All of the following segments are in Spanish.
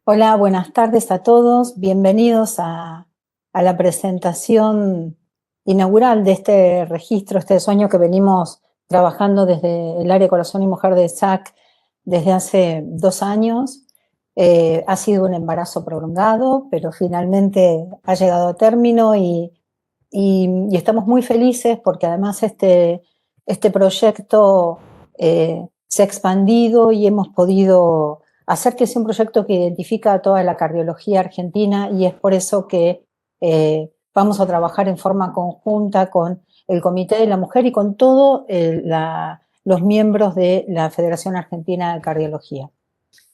Hola, buenas tardes a todos. Bienvenidos a la presentación inaugural de este registro, este sueño que venimos trabajando desde el área Corazón y Mujer de SAC desde hace 2 años. Ha sido un embarazo prolongado, pero finalmente ha llegado a término y estamos muy felices porque además este proyecto se ha expandido y hemos podido hacer que sea un proyecto que identifica a toda la cardiología argentina, y es por eso que vamos a trabajar en forma conjunta con el Comité de la Mujer y con todos los miembros de la Federación Argentina de Cardiología.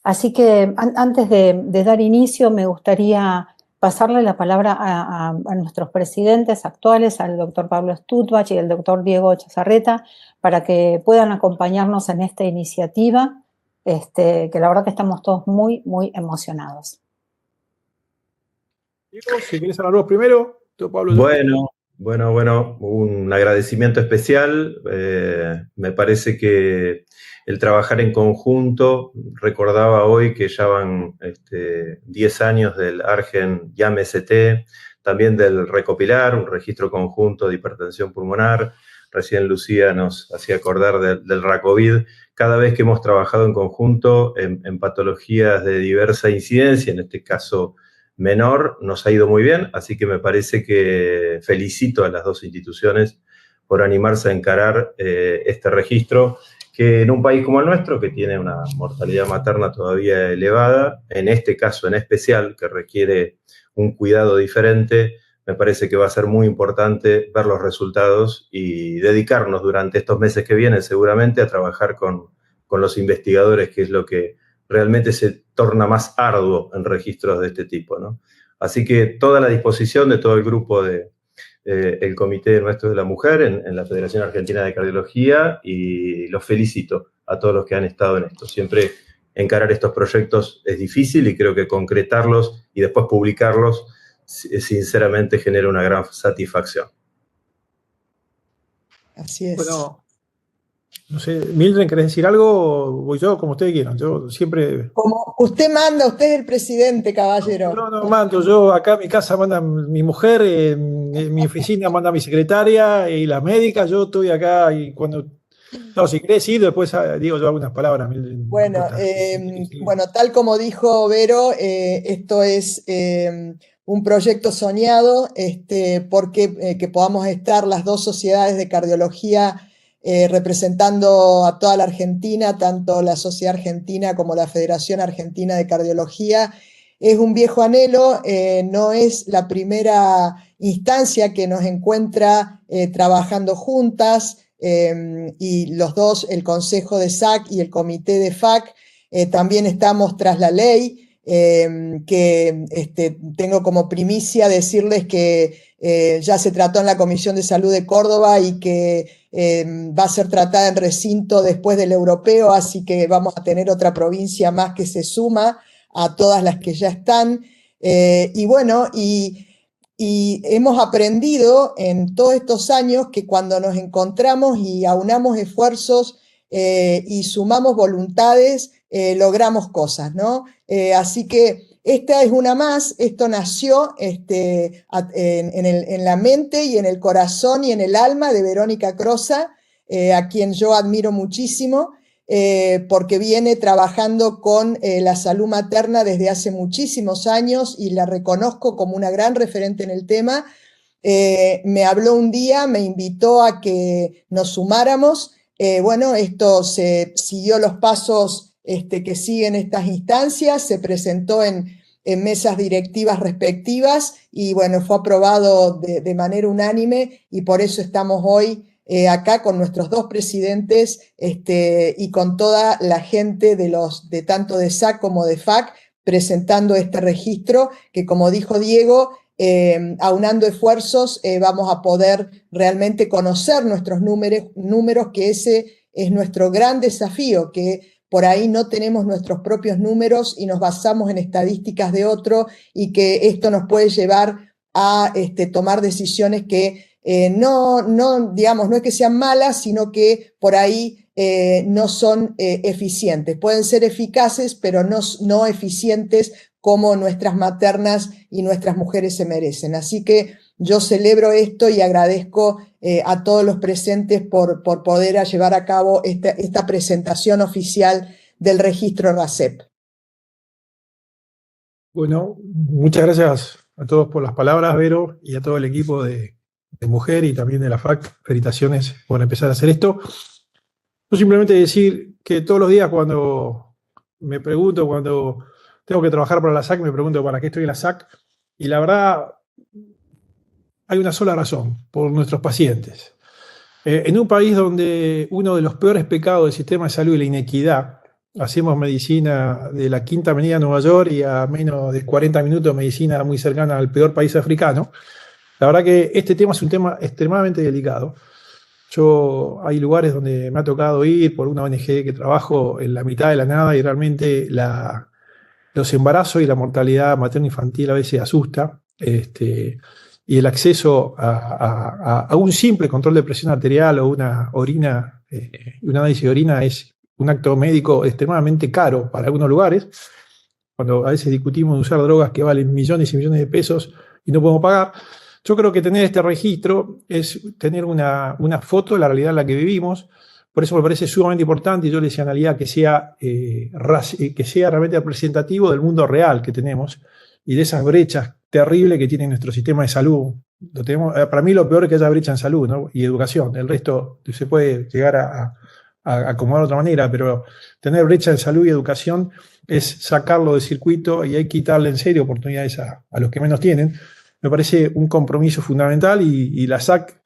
Así que antes de dar inicio me gustaría pasarle la palabra a nuestros presidentes actuales, al doctor Pablo Stutbach y al doctor Diego Chazarreta, para que puedan acompañarnos en esta iniciativa. Que la verdad que estamos todos muy, muy emocionados. Diego, si querés hablar vos primero, tú, Pablo. Bueno, un agradecimiento especial. Me parece que el trabajar en conjunto, recordaba hoy que ya van 10 años del Argen YAM-ST, también del Recopilar, un registro conjunto de hipertensión pulmonar. Recién Lucía nos hacía acordar del RACOVID. Cada vez que hemos trabajado en conjunto en patologías de diversa incidencia, en este caso menor, nos ha ido muy bien, así que me parece que felicito a las dos instituciones por animarse a encarar este registro, que en un país como el nuestro, que tiene una mortalidad materna todavía elevada, en este caso en especial, que requiere un cuidado diferente, me parece que va a ser muy importante ver los resultados y dedicarnos durante estos meses que vienen seguramente a trabajar con los investigadores, que es lo que realmente se torna más arduo en registros de este tipo, ¿no? Así que toda la disposición de todo el grupo el Comité Nuestro de la Mujer en la Federación Argentina de Cardiología, y los felicito a todos los que han estado en esto. Siempre encarar estos proyectos es difícil y creo que concretarlos y después publicarlos sinceramente genera una gran satisfacción. Así es. Bueno, no sé, Mildred, ¿querés decir algo? Voy yo, como ustedes quieran. Yo siempre... Como usted manda, usted es el presidente, caballero. No mando. Yo acá en mi casa manda mi mujer, en mi oficina manda mi secretaria y la médica. Yo estoy acá y cuando... No, si querés ir, después digo yo algunas palabras, Mildred. Bueno, bueno, tal como dijo Vero, esto es un proyecto soñado, porque que podamos estar las dos sociedades de cardiología representando a toda la Argentina, tanto la Sociedad Argentina como la Federación Argentina de Cardiología. Es un viejo anhelo, no es la primera instancia que nos encuentra trabajando juntas, y los dos, el Consejo de SAC y el Comité de FAC, también estamos tras la ley, que tengo como primicia decirles que ya se trató en la Comisión de Salud de Córdoba y que va a ser tratada en recinto después del europeo, así que vamos a tener otra provincia más que se suma a todas las que ya están. Y bueno, y hemos aprendido en todos estos años que cuando nos encontramos y aunamos esfuerzos y sumamos voluntades, logramos cosas, ¿no? Así que esta es una más. Esto nació en la mente y en el corazón y en el alma de Verónica Crosa, a quien yo admiro muchísimo, porque viene trabajando con la salud materna desde hace muchísimos años y la reconozco como una gran referente en el tema. Me habló un día, me invitó a que nos sumáramos. Bueno, esto se siguió los pasos que siguen estas instancias, se presentó en mesas directivas respectivas y bueno, fue aprobado de manera unánime, y por eso estamos hoy acá con nuestros dos presidentes y con toda la gente de tanto de SAC como de FAC presentando este registro que, como dijo Diego, aunando esfuerzos vamos a poder realmente conocer nuestros números, que ese es nuestro gran desafío, que por ahí no tenemos nuestros propios números y nos basamos en estadísticas de otro, y que esto nos puede llevar a tomar decisiones que digamos, no es que sean malas, sino que por ahí no son eficientes. Pueden ser eficaces, pero no eficientes como nuestras maternas y nuestras mujeres se merecen. Así que yo celebro esto y agradezco a todos los presentes por poder llevar a cabo esta presentación oficial del registro RACEP. Bueno, muchas gracias a todos por las palabras, Vero, y a todo el equipo de Mujer y también de la FAC. Felicitaciones por empezar a hacer esto. Yo simplemente decir que todos los días cuando tengo que trabajar para la SAC, me pregunto para qué estoy en la SAC, y la verdad hay una sola razón: por nuestros pacientes. En un país donde uno de los peores pecados del sistema de salud es la inequidad, hacemos medicina de la Quinta Avenida de Nueva York y a menos de 40 minutos medicina muy cercana al peor país africano. La verdad que este tema es un tema extremadamente delicado. Hay lugares donde me ha tocado ir por una ONG que trabajo en la mitad de la nada y realmente los embarazos y la mortalidad materno-infantil a veces asusta. Y el acceso a un simple control de presión arterial o una orina, un análisis de orina es un acto médico extremadamente caro para algunos lugares. Cuando a veces discutimos de usar drogas que valen millones y millones de pesos y no podemos pagar. Yo creo que tener este registro es tener una foto de la realidad en la que vivimos. Por eso me parece sumamente importante, y yo le decía a Analia que sea realmente representativo del mundo real que tenemos y de esas brechas terribles que tiene nuestro sistema de salud. Para mí lo peor es que haya brecha en salud, ¿no? Y educación. El resto se puede llegar a acomodar de otra manera, pero tener brecha en salud y educación es sacarlo del circuito y hay que quitarle en serio oportunidades a los que menos tienen. Me parece un compromiso fundamental y la SAC,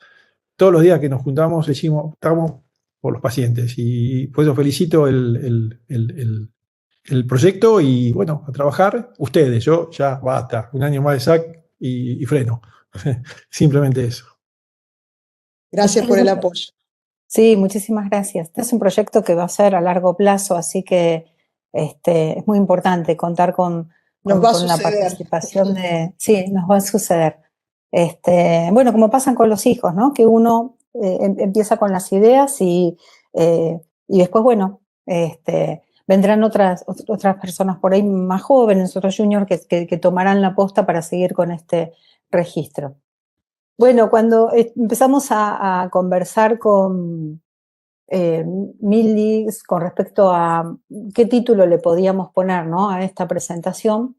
todos los días que nos juntamos, decimos, estamos por los pacientes. Y por eso felicito el proyecto y bueno, a trabajar ustedes. Yo ya basta, un año más de SAC y freno. Simplemente eso. Gracias por el apoyo. Sí, muchísimas gracias. Este es un proyecto que va a ser a largo plazo, así que es muy importante contar con la participación de... Sí, nos va a suceder. Bueno, como pasan con los hijos, ¿no? Que uno empieza con las ideas y después, bueno, vendrán otras personas por ahí más jóvenes, otros juniors que tomarán la posta para seguir con este registro. Bueno, cuando empezamos a conversar con Milly con respecto a qué título le podíamos poner, ¿no?, a esta presentación,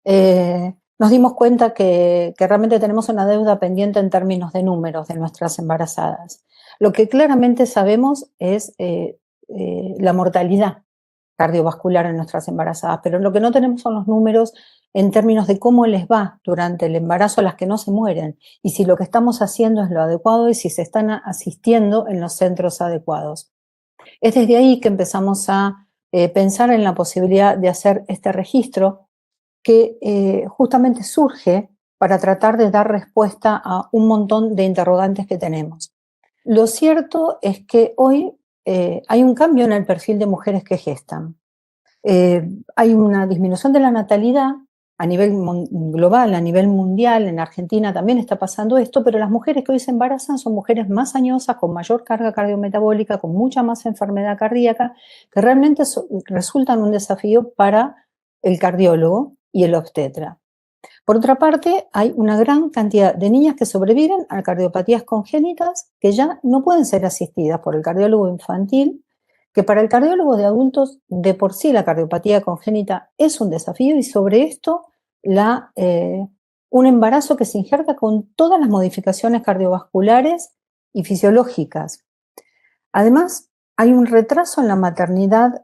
nos dimos cuenta que realmente tenemos una deuda pendiente en términos de números de nuestras embarazadas. Lo que claramente sabemos es la mortalidad cardiovascular en nuestras embarazadas, pero lo que no tenemos son los números en términos de cómo les va durante el embarazo a las que no se mueren y si lo que estamos haciendo es lo adecuado y si se están asistiendo en los centros adecuados. Es desde ahí que empezamos a pensar en la posibilidad de hacer este registro que justamente surge para tratar de dar respuesta a un montón de interrogantes que tenemos. Lo cierto es que hoy hay un cambio en el perfil de mujeres que gestan. Hay una disminución de la natalidad a nivel global, a nivel mundial. En Argentina también está pasando esto, pero las mujeres que hoy se embarazan son mujeres más añosas, con mayor carga cardiometabólica, con mucha más enfermedad cardíaca, que realmente resultan un desafío para el cardiólogo y el obstetra. Por otra parte, hay una gran cantidad de niñas que sobreviven a cardiopatías congénitas que ya no pueden ser asistidas por el cardiólogo infantil, que para el cardiólogo de adultos de por sí la cardiopatía congénita es un desafío y sobre esto un embarazo que se injerta con todas las modificaciones cardiovasculares y fisiológicas. Además, hay un retraso en la maternidad.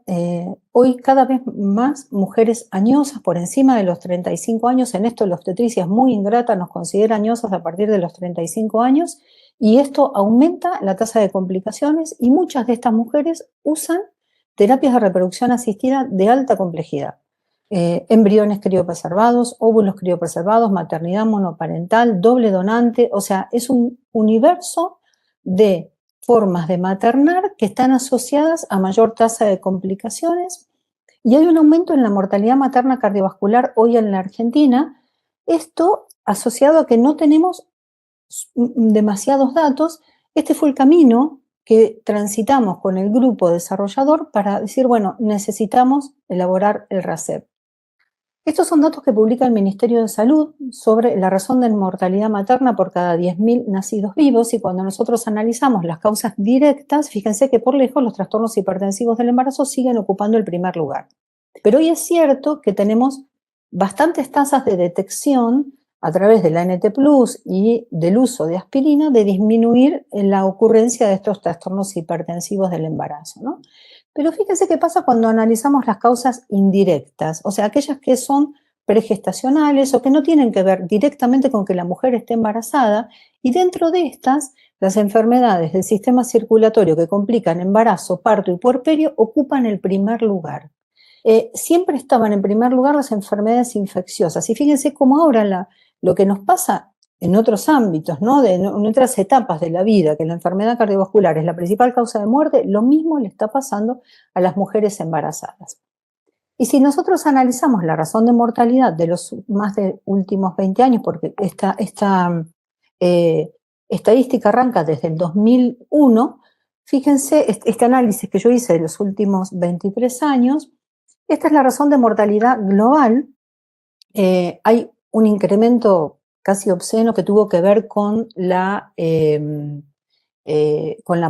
Hoy cada vez más mujeres añosas por encima de los 35 años, en esto la obstetricia es muy ingrata, nos considera añosas a partir de los 35 años, y esto aumenta la tasa de complicaciones y muchas de estas mujeres usan terapias de reproducción asistida de alta complejidad. Embriones criopreservados, óvulos criopreservados, maternidad monoparental, doble donante, o sea, es un universo de formas de maternar que están asociadas a mayor tasa de complicaciones y hay un aumento en la mortalidad materna cardiovascular hoy en la Argentina. Esto asociado a que no tenemos demasiados datos. Este fue el camino que transitamos con el grupo desarrollador para decir, bueno, necesitamos elaborar el RACEP. Estos son datos que publica el Ministerio de Salud sobre la razón de mortalidad materna por cada 10.000 nacidos vivos, y cuando nosotros analizamos las causas directas, fíjense que por lejos los trastornos hipertensivos del embarazo siguen ocupando el primer lugar. Pero hoy es cierto que tenemos bastantes tasas de detección a través de la ANT+ y del uso de aspirina de disminuir la ocurrencia de estos trastornos hipertensivos del embarazo, ¿no? Pero fíjense qué pasa cuando analizamos las causas indirectas, o sea, aquellas que son pregestacionales o que no tienen que ver directamente con que la mujer esté embarazada, y dentro de estas, las enfermedades del sistema circulatorio que complican embarazo, parto y puerperio ocupan el primer lugar. Siempre estaban en primer lugar las enfermedades infecciosas, y fíjense cómo ahora lo que nos pasa en otros ámbitos, ¿no? En otras etapas de la vida, que la enfermedad cardiovascular es la principal causa de muerte, lo mismo le está pasando a las mujeres embarazadas. Y si nosotros analizamos la razón de mortalidad de los más de últimos 20 años, porque esta estadística arranca desde el 2001, fíjense, este análisis que yo hice de los últimos 23 años, esta es la razón de mortalidad global. Hay un incremento casi obsceno que tuvo que ver con la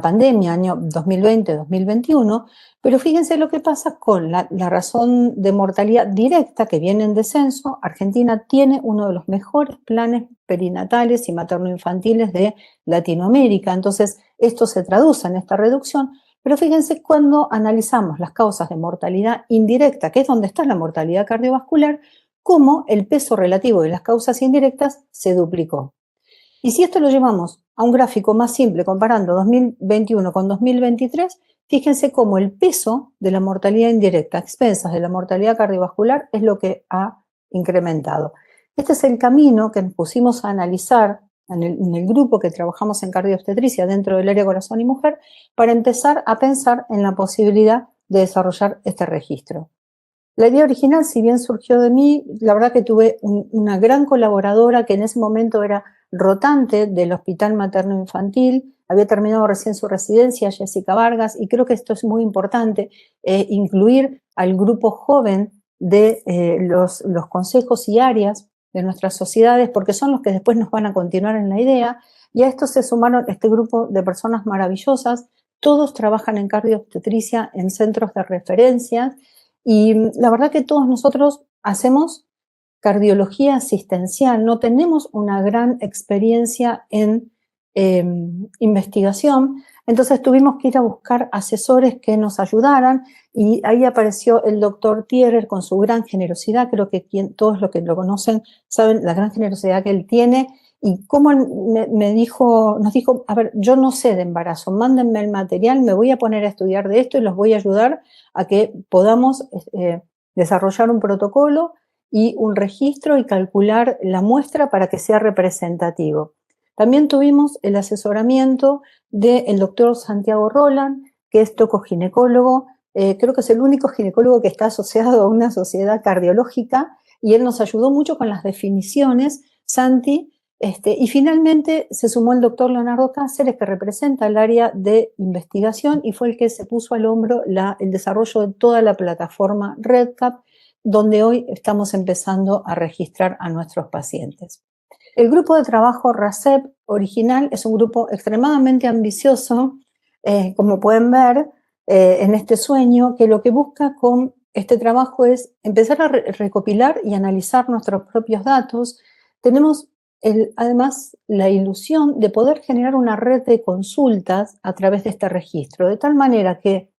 pandemia, año 2020-2021, pero fíjense lo que pasa con la razón de mortalidad directa, que viene en descenso. Argentina tiene uno de los mejores planes perinatales y materno-infantiles de Latinoamérica, entonces esto se traduce en esta reducción. Pero fíjense, cuando analizamos las causas de mortalidad indirecta, que es donde está la mortalidad cardiovascular, cómo el peso relativo de las causas indirectas se duplicó. Y si esto lo llevamos a un gráfico más simple, comparando 2021 con 2023, fíjense cómo el peso de la mortalidad indirecta a expensas de la mortalidad cardiovascular es lo que ha incrementado. Este es el camino que nos pusimos a analizar en el grupo que trabajamos en cardioobstetricia dentro del área corazón y mujer, para empezar a pensar en la posibilidad de desarrollar este registro. La idea original, si bien surgió de mí, la verdad que tuve una gran colaboradora que en ese momento era rotante del Hospital Materno Infantil, había terminado recién su residencia, Jessica Vargas, y creo que esto es muy importante, incluir al grupo joven de los consejos y áreas de nuestras sociedades, porque son los que después nos van a continuar en la idea, y a esto se sumaron este grupo de personas maravillosas. Todos trabajan en cardioobstetricia en centros de referencia, y la verdad que todos nosotros hacemos cardiología asistencial, no tenemos una gran experiencia en investigación, entonces tuvimos que ir a buscar asesores que nos ayudaran, y ahí apareció el doctor Thierer con su gran generosidad. Creo que todos los que lo conocen saben la gran generosidad que él tiene, y cómo nos dijo, a ver, yo no sé de embarazo, mándenme el material, me voy a poner a estudiar de esto y los voy a ayudar a que podamos desarrollar un protocolo y un registro y calcular la muestra para que sea representativo. También tuvimos el asesoramiento del doctor Santiago Roland, que es tocoginecólogo, creo que es el único ginecólogo que está asociado a una sociedad cardiológica, y él nos ayudó mucho con las definiciones, Santi. Y finalmente se sumó el doctor Leonardo Cáceres, que representa el área de investigación y fue el que se puso al hombro el desarrollo de toda la plataforma REDCap, donde hoy estamos empezando a registrar a nuestros pacientes. El grupo de trabajo RACEP original es un grupo extremadamente ambicioso, como pueden ver en este sueño, que lo que busca con este trabajo es empezar a recopilar y analizar nuestros propios datos. Tenemos además la ilusión de poder generar una red de consultas a través de este registro, de tal manera que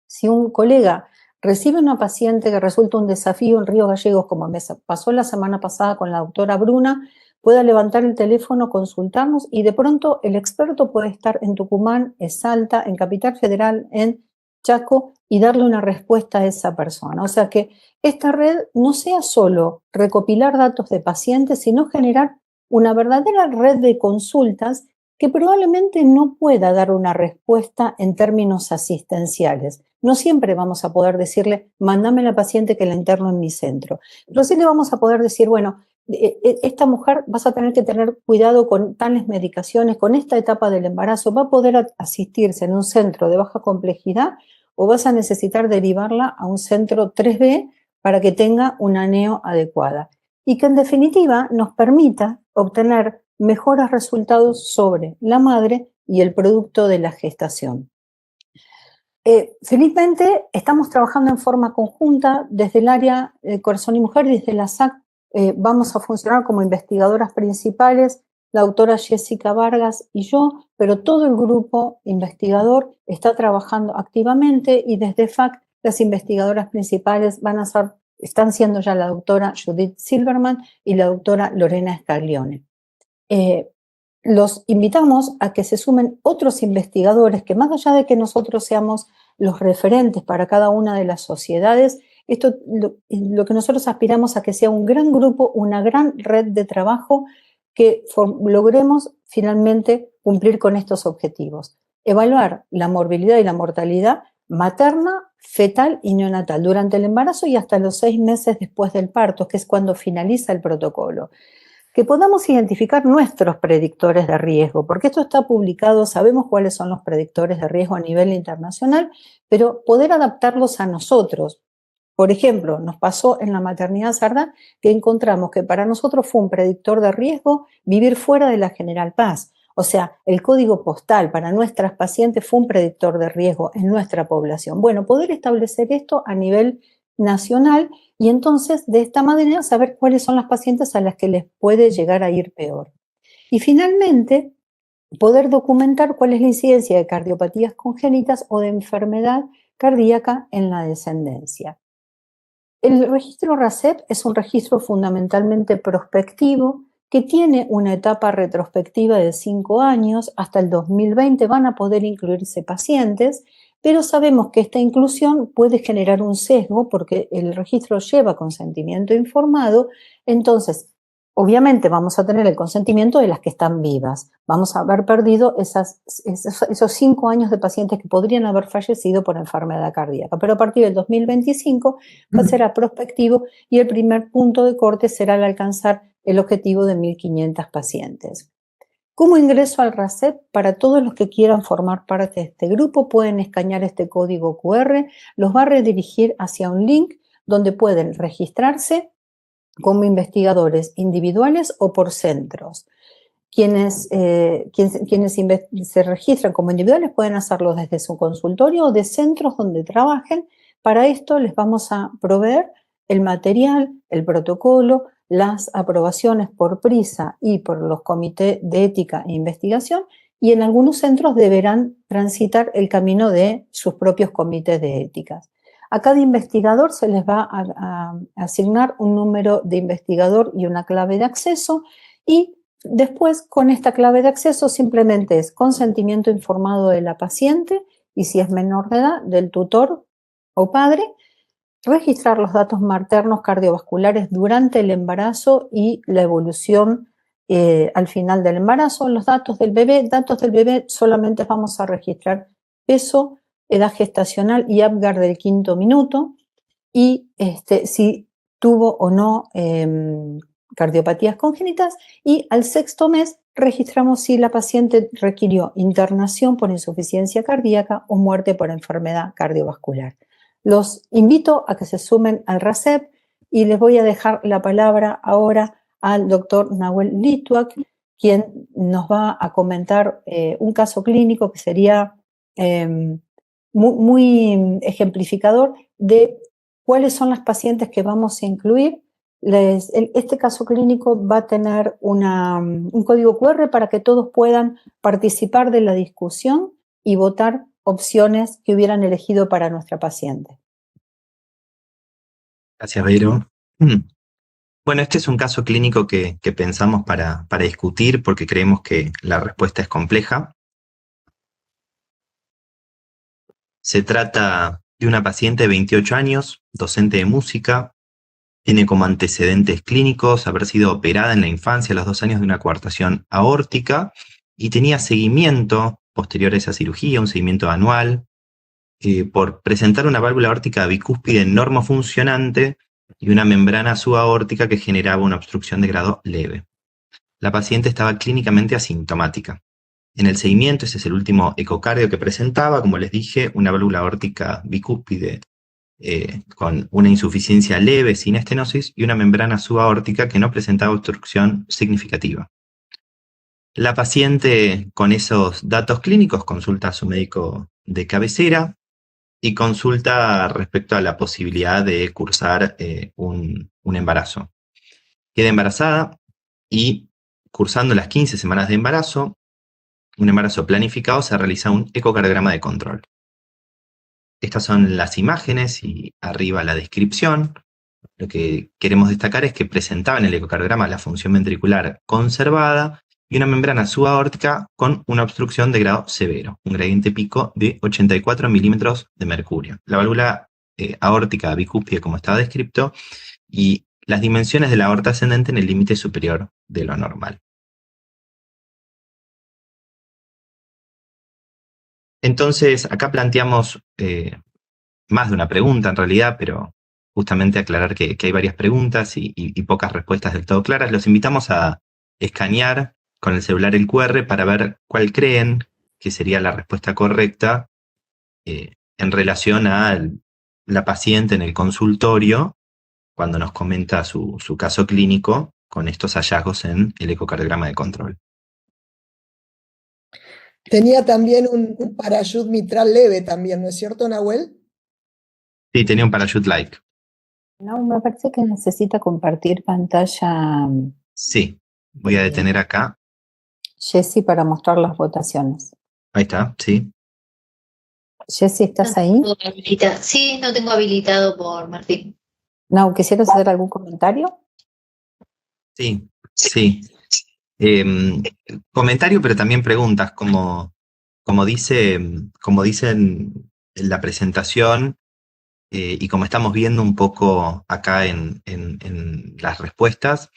si un colega recibe una paciente que resulta un desafío en Río Gallegos, como me pasó la semana pasada con la doctora Bruna, pueda levantar el teléfono, consultarnos, y de pronto el experto puede estar en Tucumán, en Salta, en Capital Federal, en Chaco, y darle una respuesta a esa persona. O sea, que esta red no sea solo recopilar datos de pacientes, sino generar una verdadera red de consultas que probablemente no pueda dar una respuesta en términos asistenciales. No siempre vamos a poder decirle, mándame la paciente que la interno en mi centro. Pero sí le vamos a poder decir, bueno, esta mujer vas a tener que tener cuidado con tales medicaciones, con esta etapa del embarazo, va a poder asistirse en un centro de baja complejidad o vas a necesitar derivarla a un centro 3B para que tenga una neo adecuada y que en definitiva nos permita obtener mejores resultados sobre la madre y el producto de la gestación. Felizmente estamos trabajando en forma conjunta desde el área Corazón y Mujer, desde la SAC. Vamos a funcionar como investigadoras principales, la doctora Jessica Vargas y yo, pero todo el grupo investigador está trabajando activamente y desde FAC las investigadoras principales están siendo ya la doctora Judith Silverman y la doctora Lorena Scaglione. Los invitamos a que se sumen otros investigadores que más allá de que nosotros seamos los referentes para cada una de las sociedades, lo que nosotros aspiramos a que sea un gran grupo, una gran red de trabajo que logremos finalmente cumplir con estos objetivos. Evaluar la morbilidad y la mortalidad materna, fetal y neonatal durante el embarazo y hasta los 6 meses después del parto, que es cuando finaliza el protocolo. Que podamos identificar nuestros predictores de riesgo, porque esto está publicado, sabemos cuáles son los predictores de riesgo a nivel internacional, pero poder adaptarlos a nosotros. Por ejemplo, nos pasó en la maternidad Sardá que encontramos que para nosotros fue un predictor de riesgo vivir fuera de la General Paz. O sea, el código postal para nuestras pacientes fue un predictor de riesgo en nuestra población. Bueno, poder establecer esto a nivel nacional y entonces de esta manera saber cuáles son las pacientes a las que les puede llegar a ir peor. Y finalmente, poder documentar cuál es la incidencia de cardiopatías congénitas o de enfermedad cardíaca en la descendencia. El registro RACEP es un registro fundamentalmente prospectivo que tiene una etapa retrospectiva de 5 años. Hasta el 2020 van a poder incluirse pacientes, pero sabemos que esta inclusión puede generar un sesgo porque el registro lleva consentimiento informado, entonces obviamente vamos a tener el consentimiento de las que están vivas. Vamos a haber perdido esos 5 años de pacientes que podrían haber fallecido por enfermedad cardíaca. Pero a partir del 2025 será prospectivo y el primer punto de corte será el alcanzar el objetivo de 1.500 pacientes. Como ingreso al RACEP, para todos los que quieran formar parte de este grupo, pueden escanear este código QR, los va a redirigir hacia un link donde pueden registrarse como investigadores individuales o por centros. Quienes se registran como individuales pueden hacerlo desde su consultorio o de centros donde trabajen. Para esto les vamos a proveer el material, el protocolo, las aprobaciones por PRISA y por los comités de ética e investigación, y en algunos centros deberán transitar el camino de sus propios comités de éticas. A cada investigador se les va a asignar un número de investigador y una clave de acceso, y después con esta clave de acceso simplemente es consentimiento informado de la paciente y, si es menor de edad, del tutor o padre, registrar los datos maternos cardiovasculares durante el embarazo y la evolución al final del embarazo. Los datos del bebé solamente vamos a registrar peso, edad gestacional y Apgar del 5º minuto, y si tuvo o no cardiopatías congénitas, y al 6º mes registramos si la paciente requirió internación por insuficiencia cardíaca o muerte por enfermedad cardiovascular. Los invito a que se sumen al RACEP y les voy a dejar la palabra ahora al doctor Nahuel Lituac, quien nos va a comentar un caso clínico que sería muy ejemplificador de cuáles son las pacientes que vamos a incluir. Este caso clínico va a tener un código QR para que todos puedan participar de la discusión y votar opciones que hubieran elegido para nuestra paciente. Gracias, Vero. Bueno, este es un caso clínico que pensamos para discutir porque creemos que la respuesta es compleja. Se trata de una paciente de 28 años, docente de música, tiene como antecedentes clínicos haber sido operada en la infancia a los 2 años de una coartación aórtica y tenía seguimiento posterior a esa cirugía, un seguimiento anual, por presentar una válvula aórtica bicúspide normofuncionante y una membrana subaórtica que generaba una obstrucción de grado leve. La paciente estaba clínicamente asintomática. En el seguimiento, ese es el último ecocardio que presentaba, como les dije, una válvula aórtica bicúspide con una insuficiencia leve sin estenosis y una membrana subaórtica que no presentaba obstrucción significativa. La paciente con esos datos clínicos consulta a su médico de cabecera y consulta respecto a la posibilidad de cursar un embarazo. Queda embarazada y cursando las 15 semanas de embarazo, un embarazo planificado, se realiza un ecocardiograma de control. Estas son las imágenes y arriba la descripción. Lo que queremos destacar es que presentaba en el ecocardiograma la función ventricular conservada y una membrana subaórtica con una obstrucción de grado severo, un gradiente pico de 84 milímetros de mercurio. La válvula aórtica bicúspide, como estaba descrito, y las dimensiones de la aorta ascendente en el límite superior de lo normal. Entonces, acá planteamos más de una pregunta en realidad, pero justamente aclarar que hay varias preguntas y pocas respuestas del todo claras. Los invitamos a escanear con el celular el QR para ver cuál creen que sería la respuesta correcta en relación a la paciente en el consultorio cuando nos comenta su caso clínico con estos hallazgos en el ecocardiograma de control. Tenía también un parachute mitral leve también, ¿no es cierto, Nahuel? Sí, tenía un parachute like. No, me parece que necesita compartir pantalla. Sí, voy a detener acá. Jessy, para mostrar las votaciones. Ahí está, sí. Jessy, ¿estás ahí? Sí, no tengo habilitado por Martín. No, ¿quisieras hacer algún comentario? Sí. Comentario, pero también preguntas, como dicen en la presentación, y como estamos viendo un poco acá en las respuestas,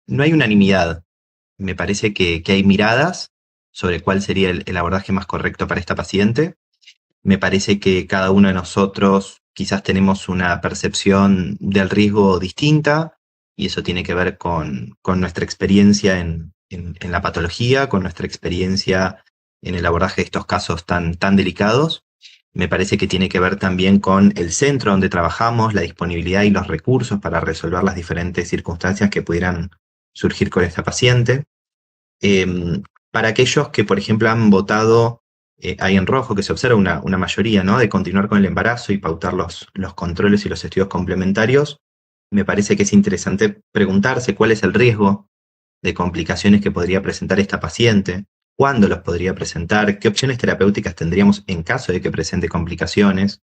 no hay unanimidad. Me parece que hay miradas sobre cuál sería el abordaje más correcto para esta paciente. Me parece que cada uno de nosotros quizás tenemos una percepción del riesgo distinta, y eso tiene que ver con nuestra experiencia en la patología, con nuestra experiencia en el abordaje de estos casos tan delicados. Me parece que tiene que ver también con el centro donde trabajamos, la disponibilidad y los recursos para resolver las diferentes circunstancias que pudieran surgir con esta paciente. Para aquellos que, por ejemplo, han votado ahí en rojo, que se observa una mayoría, ¿no?, de continuar con el embarazo y pautar los controles y los estudios complementarios, me parece que es interesante preguntarse cuál es el riesgo de complicaciones que podría presentar esta paciente, cuándo los podría presentar, qué opciones terapéuticas tendríamos en caso de que presente complicaciones.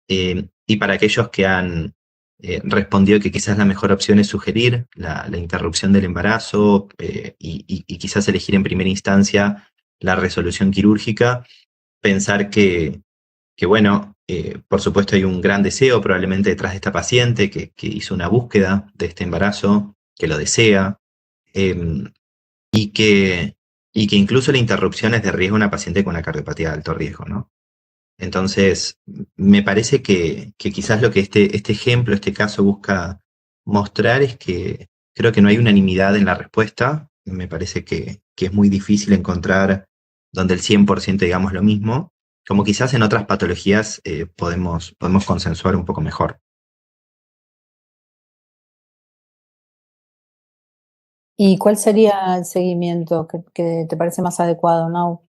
Y para aquellos que han respondido que quizás la mejor opción es sugerir la interrupción del embarazo y quizás elegir en primera instancia la resolución quirúrgica, pensar que bueno, por supuesto hay un gran deseo probablemente detrás de esta paciente que hizo una búsqueda de este embarazo, que lo desea, y que incluso la interrupción es de riesgo a una paciente con una cardiopatía de alto riesgo, ¿no? Entonces, me parece que quizás lo que este ejemplo, este caso busca mostrar es que creo que no hay unanimidad en la respuesta. Me parece que es muy difícil encontrar donde el 100% digamos lo mismo, como quizás en otras patologías podemos consensuar un poco mejor. ¿Y cuál sería el seguimiento que te parece más adecuado, Nau?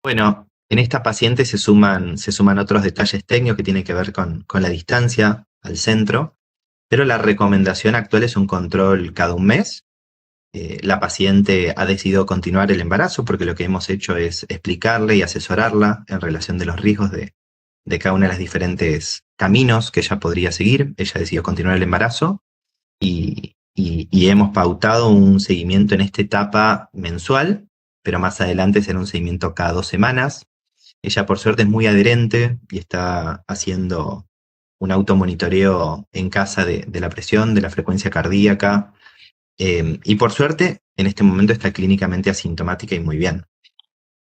Bueno, en esta paciente se suman otros detalles técnicos que tienen que ver con la distancia al centro, pero la recomendación actual es un control cada un mes. La paciente ha decidido continuar el embarazo porque lo que hemos hecho es explicarle y asesorarla en relación de los riesgos de cada uno de los diferentes caminos que ella podría seguir. Ella decidió continuar el embarazo y hemos pautado un seguimiento en esta etapa mensual, pero más adelante será un seguimiento cada 2 semanas. Ella por suerte es muy adherente y está haciendo un automonitoreo en casa de la presión, de la frecuencia cardíaca, y por suerte en este momento está clínicamente asintomática y muy bien.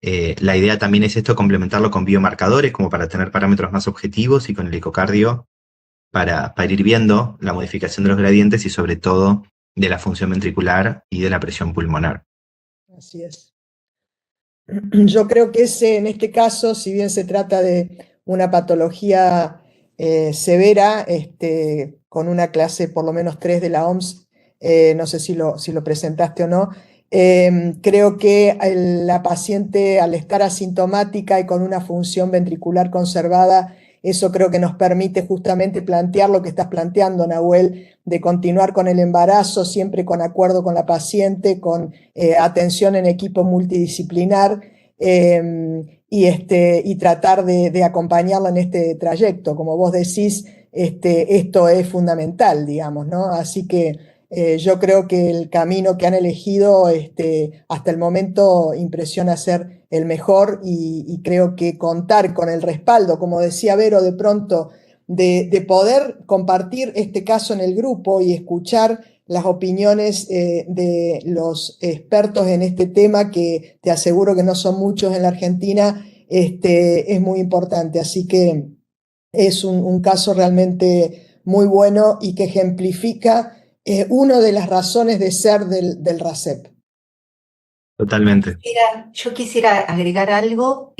La idea también es esto, complementarlo con biomarcadores como para tener parámetros más objetivos y con el ecocardio para ir viendo la modificación de los gradientes y sobre todo de la función ventricular y de la presión pulmonar. Así es. Yo creo que en este caso, si bien se trata de una patología severa, con una clase por lo menos 3 de la OMS, no sé si lo presentaste o no. Creo que la paciente, al estar asintomática y con una función ventricular conservada, eso creo que nos permite justamente plantear lo que estás planteando, Nahuel, de continuar con el embarazo, siempre con acuerdo con la paciente, con atención en equipo multidisciplinar, y tratar de acompañarla en este trayecto. Como vos decís, esto es fundamental, digamos, ¿no? Así que yo creo que el camino que han elegido hasta el momento impresiona ser el mejor, y creo que contar con el respaldo, como decía Vero, de pronto, de poder compartir este caso en el grupo y escuchar las opiniones de los expertos en este tema, que te aseguro que no son muchos en la Argentina, es muy importante. Así que es un caso realmente muy bueno y que ejemplifica una de las razones de ser del RACEP. Totalmente. Yo quisiera agregar algo,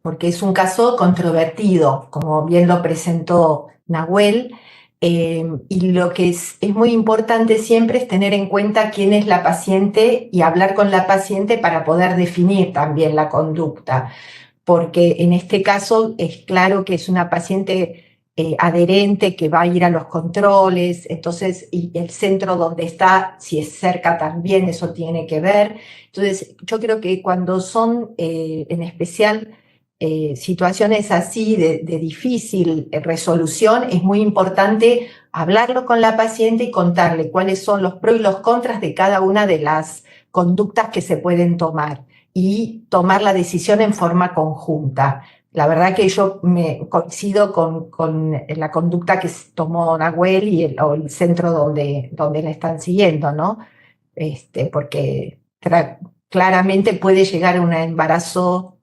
porque es un caso controvertido, como bien lo presentó Nahuel, y lo que es muy importante siempre es tener en cuenta quién es la paciente y hablar con la paciente para poder definir también la conducta, porque en este caso es claro que es una paciente adherente que va a ir a los controles, entonces, y el centro donde está, si es cerca también, eso tiene que ver. Entonces, yo creo que cuando son en especial situaciones así de difícil resolución, es muy importante hablarlo con la paciente y contarle cuáles son los pros y los contras de cada una de las conductas que se pueden tomar, y tomar la decisión en forma conjunta. La verdad que yo me coincido con la conducta que tomó Nahuel y el centro donde la están siguiendo, ¿no? Porque claramente puede llegar a un embarazo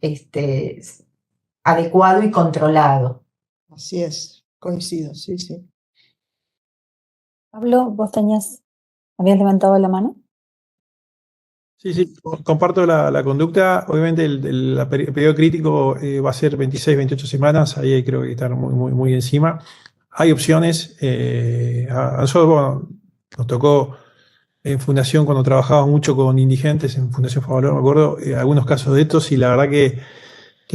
adecuado y controlado. Así es, coincido, sí. Pablo, vos habías levantado la mano. Sí, comparto la conducta. Obviamente el periodo crítico va a ser 26, 28 semanas, ahí creo que estar muy encima. Hay opciones. A nosotros, bueno, nos tocó en Fundación, cuando trabajábamos mucho con indigentes, en Fundación Favalor, me acuerdo, algunos casos de estos, y la verdad que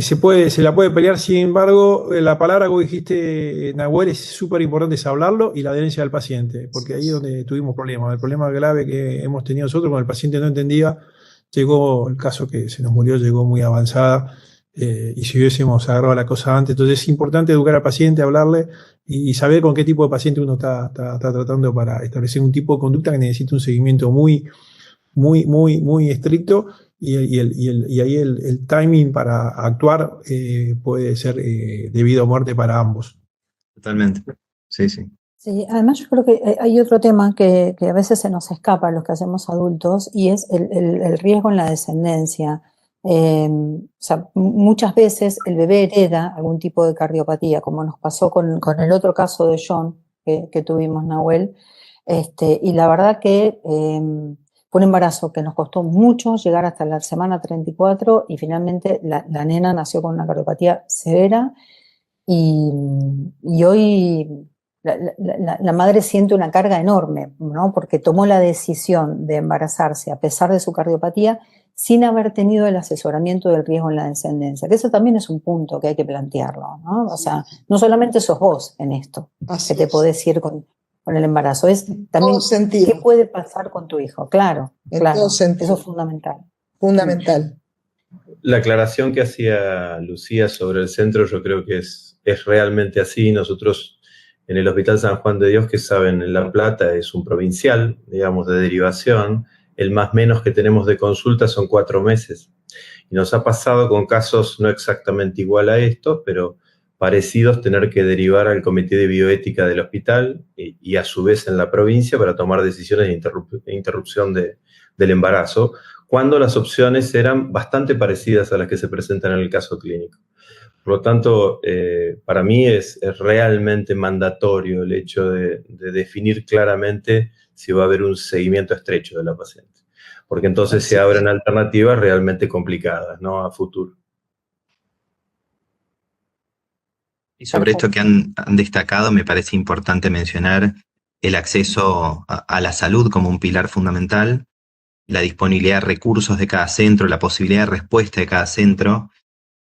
se la puede pelear. Sin embargo, la palabra que vos dijiste, Nahuel, es súper importante, es hablarlo, y la adherencia del paciente, porque ahí es donde tuvimos problemas. El problema grave que hemos tenido nosotros, cuando el paciente no entendía, llegó el caso que se nos murió, llegó muy avanzada, y si hubiésemos agarrado la cosa antes. Entonces es importante educar al paciente, hablarle y saber con qué tipo de paciente uno está tratando, para establecer un tipo de conducta que necesita un seguimiento muy estricto. Y ahí el timing para actuar puede ser debido a muerte para ambos. Totalmente. Sí. Sí, además yo creo que hay otro tema que a veces se nos escapa a los que hacemos adultos, y es el riesgo en la descendencia. O sea, muchas veces el bebé hereda algún tipo de cardiopatía, como nos pasó con el otro caso de John que tuvimos, Nahuel. Y la verdad que fue un embarazo que nos costó mucho llegar hasta la semana 34, y finalmente la nena nació con una cardiopatía severa, y hoy la madre siente una carga enorme, ¿no? Porque tomó la decisión de embarazarse a pesar de su cardiopatía, sin haber tenido el asesoramiento del riesgo en la descendencia, que eso también es un punto que hay que plantearlo, ¿no? O sea, no solamente sos vos en esto, que te podés ir con el embarazo, es también qué puede pasar con tu hijo. Claro, eso es fundamental. Fundamental. La aclaración que hacía Lucía sobre el centro, yo creo que es realmente así. Nosotros en el Hospital San Juan de Dios, que saben, en La Plata es un provincial, digamos, de derivación. El más menos que tenemos de consulta son 4 meses. Y nos ha pasado con casos no exactamente igual a estos, pero parecidos, tener que derivar al Comité de Bioética del hospital y a su vez en la provincia para tomar decisiones de interrupción del embarazo, cuando las opciones eran bastante parecidas a las que se presentan en el caso clínico. Por lo tanto, para mí es realmente mandatorio el hecho de definir claramente si va a haber un seguimiento estrecho de la paciente, porque entonces se abren alternativas realmente complicadas, ¿no?, a futuro. Y sobre esto que han destacado, me parece importante mencionar el acceso a la salud como un pilar fundamental, la disponibilidad de recursos de cada centro, la posibilidad de respuesta de cada centro,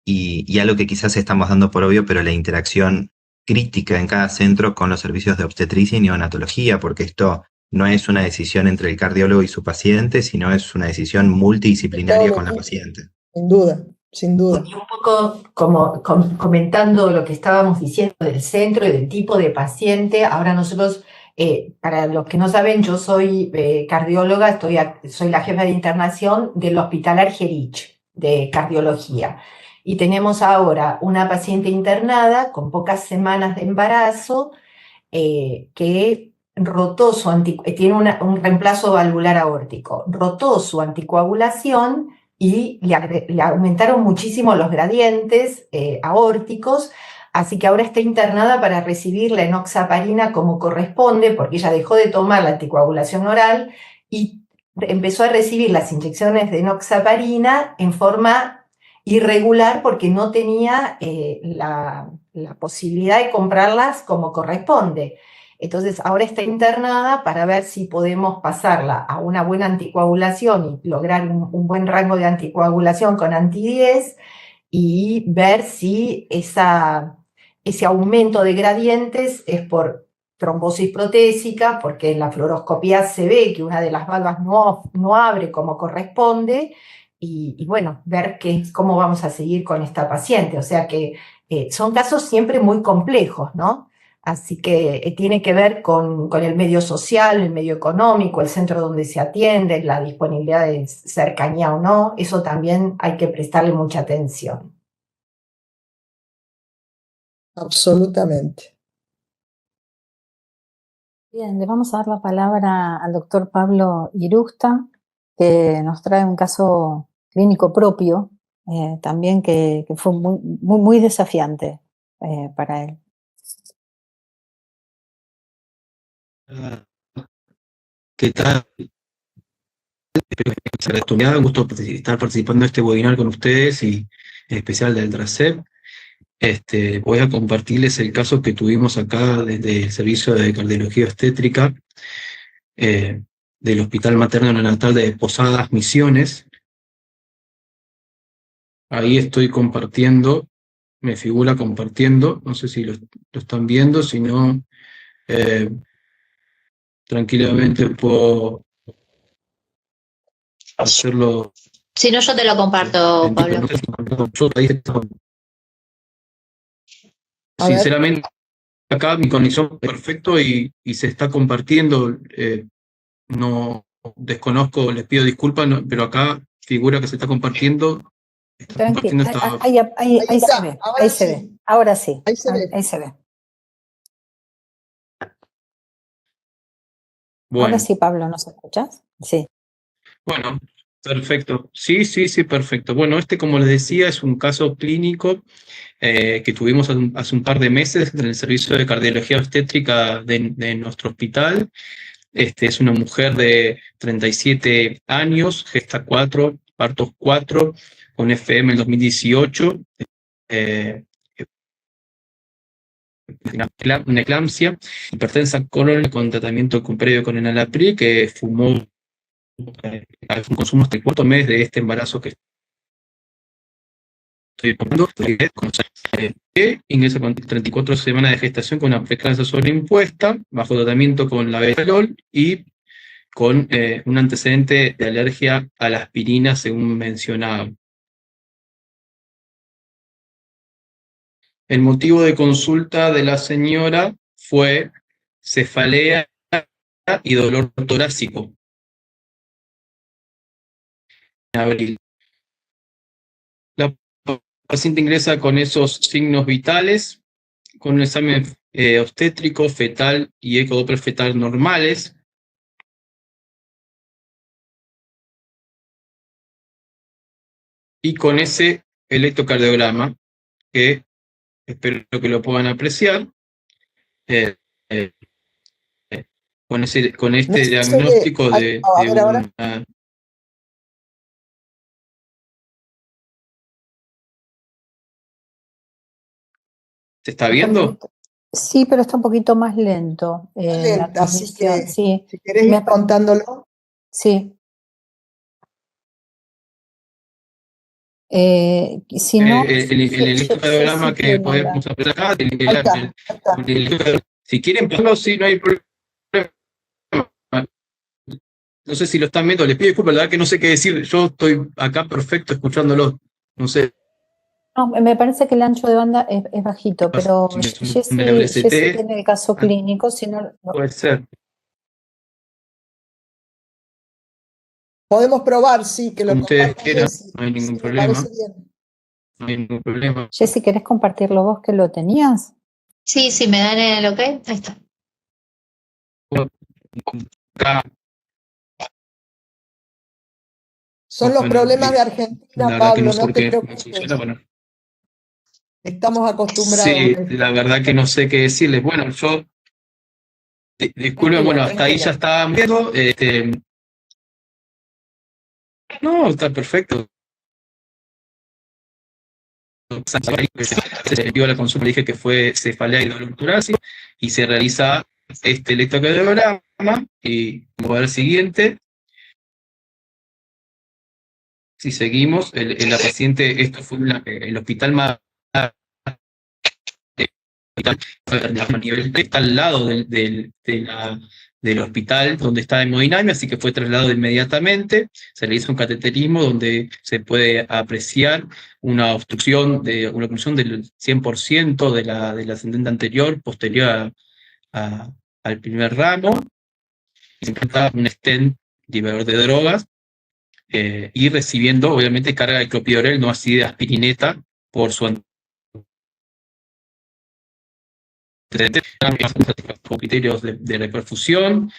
y algo que quizás estamos dando por obvio, pero la interacción crítica en cada centro con los servicios de obstetricia y neonatología, porque esto no es una decisión entre el cardiólogo y su paciente, sino es una decisión multidisciplinaria con la paciente. Sin duda, sin duda. Y un poco como comentando lo que estábamos diciendo del centro y del tipo de paciente, ahora nosotros, para los que no saben, yo soy cardióloga, soy la jefa de internación del Hospital Argerich de cardiología. Y tenemos ahora una paciente internada con pocas semanas de embarazo que rotó tiene un reemplazo valvular aórtico, rotó su anticoagulación y le aumentaron muchísimo los gradientes aórticos, así que ahora está internada para recibir la enoxaparina como corresponde, porque ella dejó de tomar la anticoagulación oral y empezó a recibir las inyecciones de enoxaparina en forma irregular porque no tenía la posibilidad de comprarlas como corresponde. Entonces ahora está internada para ver si podemos pasarla a una buena anticoagulación y lograr un buen rango de anticoagulación con anti-10 y ver si ese aumento de gradientes es por trombosis protésica, porque en la fluoroscopía se ve que una de las valvas no abre como corresponde, y bueno, ver cómo vamos a seguir con esta paciente. O sea que son casos siempre muy complejos, ¿no? Así que tiene que ver con el medio social, el medio económico, el centro donde se atiende, la disponibilidad de cercanía o no. Eso también hay que prestarle mucha atención. Absolutamente. Bien, le vamos a dar la palabra al doctor Pablo Irusta, que nos trae un caso clínico propio, también que fue muy desafiante para él. ¿Qué tal? Espero que sea de tu mirada. Un gusto estar participando en este webinar con ustedes y en especial del DRACEP. Voy a compartirles el caso que tuvimos acá desde el Servicio de Cardiología Obstétrica del Hospital Materno Neonatal de Posadas Misiones. Ahí estoy compartiendo, me figura compartiendo, no sé si lo están viendo, si no, tranquilamente puedo hacerlo. Si no, yo te lo comparto, Pablo. Sinceramente, acá mi conexión es perfecto y se está compartiendo. No desconozco, les pido disculpas, pero acá figura que se está compartiendo. Tranquilo, ahí se ve, ahí se ve. Ahora sí, ahí se ve. Bueno. Ahora sí, Pablo, ¿nos escuchas? Sí. Bueno, perfecto. Sí, perfecto. Bueno, como les decía, es un caso clínico que tuvimos hace un par de meses en el servicio de cardiología obstétrica de nuestro hospital. Es una mujer de 37 años, gesta 4, partos 4, con FM en 2018, una eclampsia, hipertensa crónica con tratamiento previo con enalapril, que fumó un consumo hasta el cuarto mes de este embarazo que estoy tomando, ingresa con 34 semanas de gestación con una preeclampsia sobreimpuesta, bajo tratamiento con la betalol y con un antecedente de alergia a la aspirina, según mencionaba. El motivo de consulta de la señora fue cefalea y dolor torácico. En abril. La paciente ingresa con esos signos vitales, con un examen obstétrico, fetal y ecodoppler fetal normales. Y con ese electrocardiograma, que espero que lo puedan apreciar, con este diagnóstico de una... ¿Se está viendo? Sí, pero está un poquito más lento. La Lenta, así transmisión, que sí. si querés ir contándolo. Sí. Si no, El electrocardiograma que podemos apretar acá, si quieren ponerlo, sí, no hay problema. No sé si lo están viendo, les pido disculpas, la verdad que no sé qué decir. Yo estoy acá perfecto escuchándolo. No sé. no, me parece que el ancho de banda es bajito, pero Si es Jessy un WST, tiene el caso clínico, si no, puede ser. Podemos probar, sí, que lo Como ustedes comparta quieran, Jessy. no hay ningún Me problema. parece bien. No hay ningún problema. Jessy, ¿querés compartirlo vos que lo tenías? Sí, sí, me dan el ok. Ahí está. Acá, Son los bueno, problemas de la Argentina, verdad que Pablo, no sé no por te qué no preocupes. funciona. Bueno, Estamos acostumbrados a sí, esto. la verdad que no sé qué decirles. Bueno, yo, disculpen, bueno, hasta ahí ya estábamos viendo. No, está perfecto. Se envió a la consulta, le dije que fue cefalea y dolor torácico, y se realiza este electrocardiograma, y vamos a ver el siguiente. Si seguimos, la paciente, esto fue el hospital más a nivel está al lado del hospital donde está hemodinamia, así que fue trasladado inmediatamente. Se le hizo un cateterismo donde se puede apreciar una obstrucción del 100% del ascendente anterior, posterior al primer ramo, y se encuentra un stent liberador de drogas, y recibiendo, obviamente, carga de clopidogrel, no así de aspirineta, por su con criterios de reperfusión.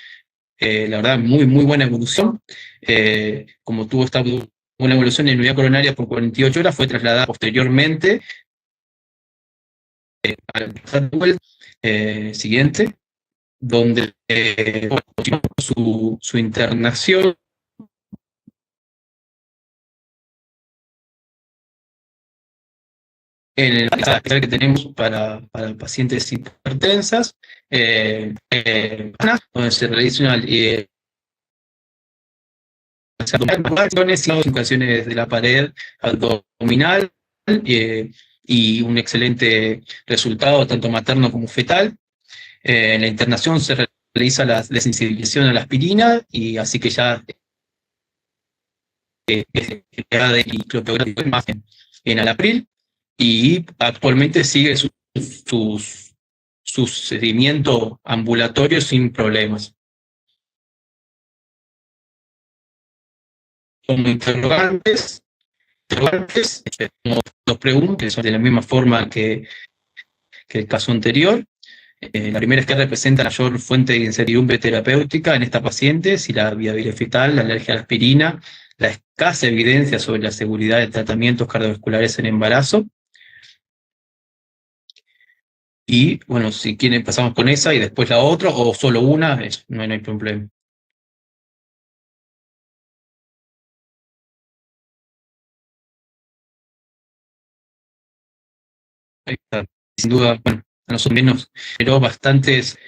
La verdad, muy, muy buena evolución. Como tuvo una evolución en unidad coronaria por 48 horas, fue trasladada posteriormente al siguiente, donde su internación en el hospital que tenemos para pacientes hipertensas, donde se realiza una ocasiones de la pared abdominal, y un excelente resultado tanto materno como fetal. En la internación se realiza la desensibilización a la aspirina, y así que ya de clopidogrel más en alapril, y actualmente sigue su seguimiento ambulatorio sin problemas. Como interrogantes, como dos preguntas, que son de la misma forma que el caso anterior. La primera es que representa la mayor fuente de incertidumbre terapéutica en esta paciente, si la viabilidad fetal, la alergia a la aspirina, la escasa evidencia sobre la seguridad de tratamientos cardiovasculares en embarazo. Y bueno, si quieren pasamos con esa y después la otra, o solo una, no hay problema. Sin duda, bueno, a nosotros menos, pero bastantes,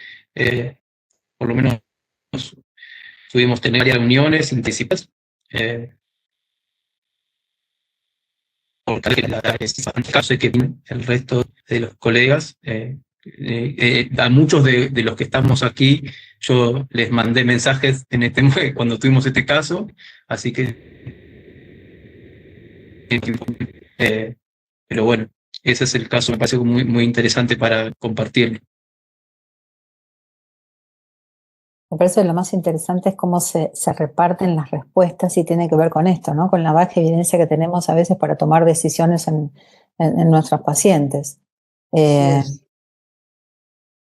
por lo menos pudimos tener varias reuniones intensivas, por el caso de que el resto de los colegas, a muchos de los que estamos aquí, yo les mandé mensajes cuando tuvimos este caso, así que pero bueno, ese es el caso, me parece muy, muy interesante para compartirlo. Me parece que lo más interesante es cómo se reparten las respuestas y tiene que ver con esto, ¿no? Con la baja evidencia que tenemos a veces para tomar decisiones en nuestros pacientes.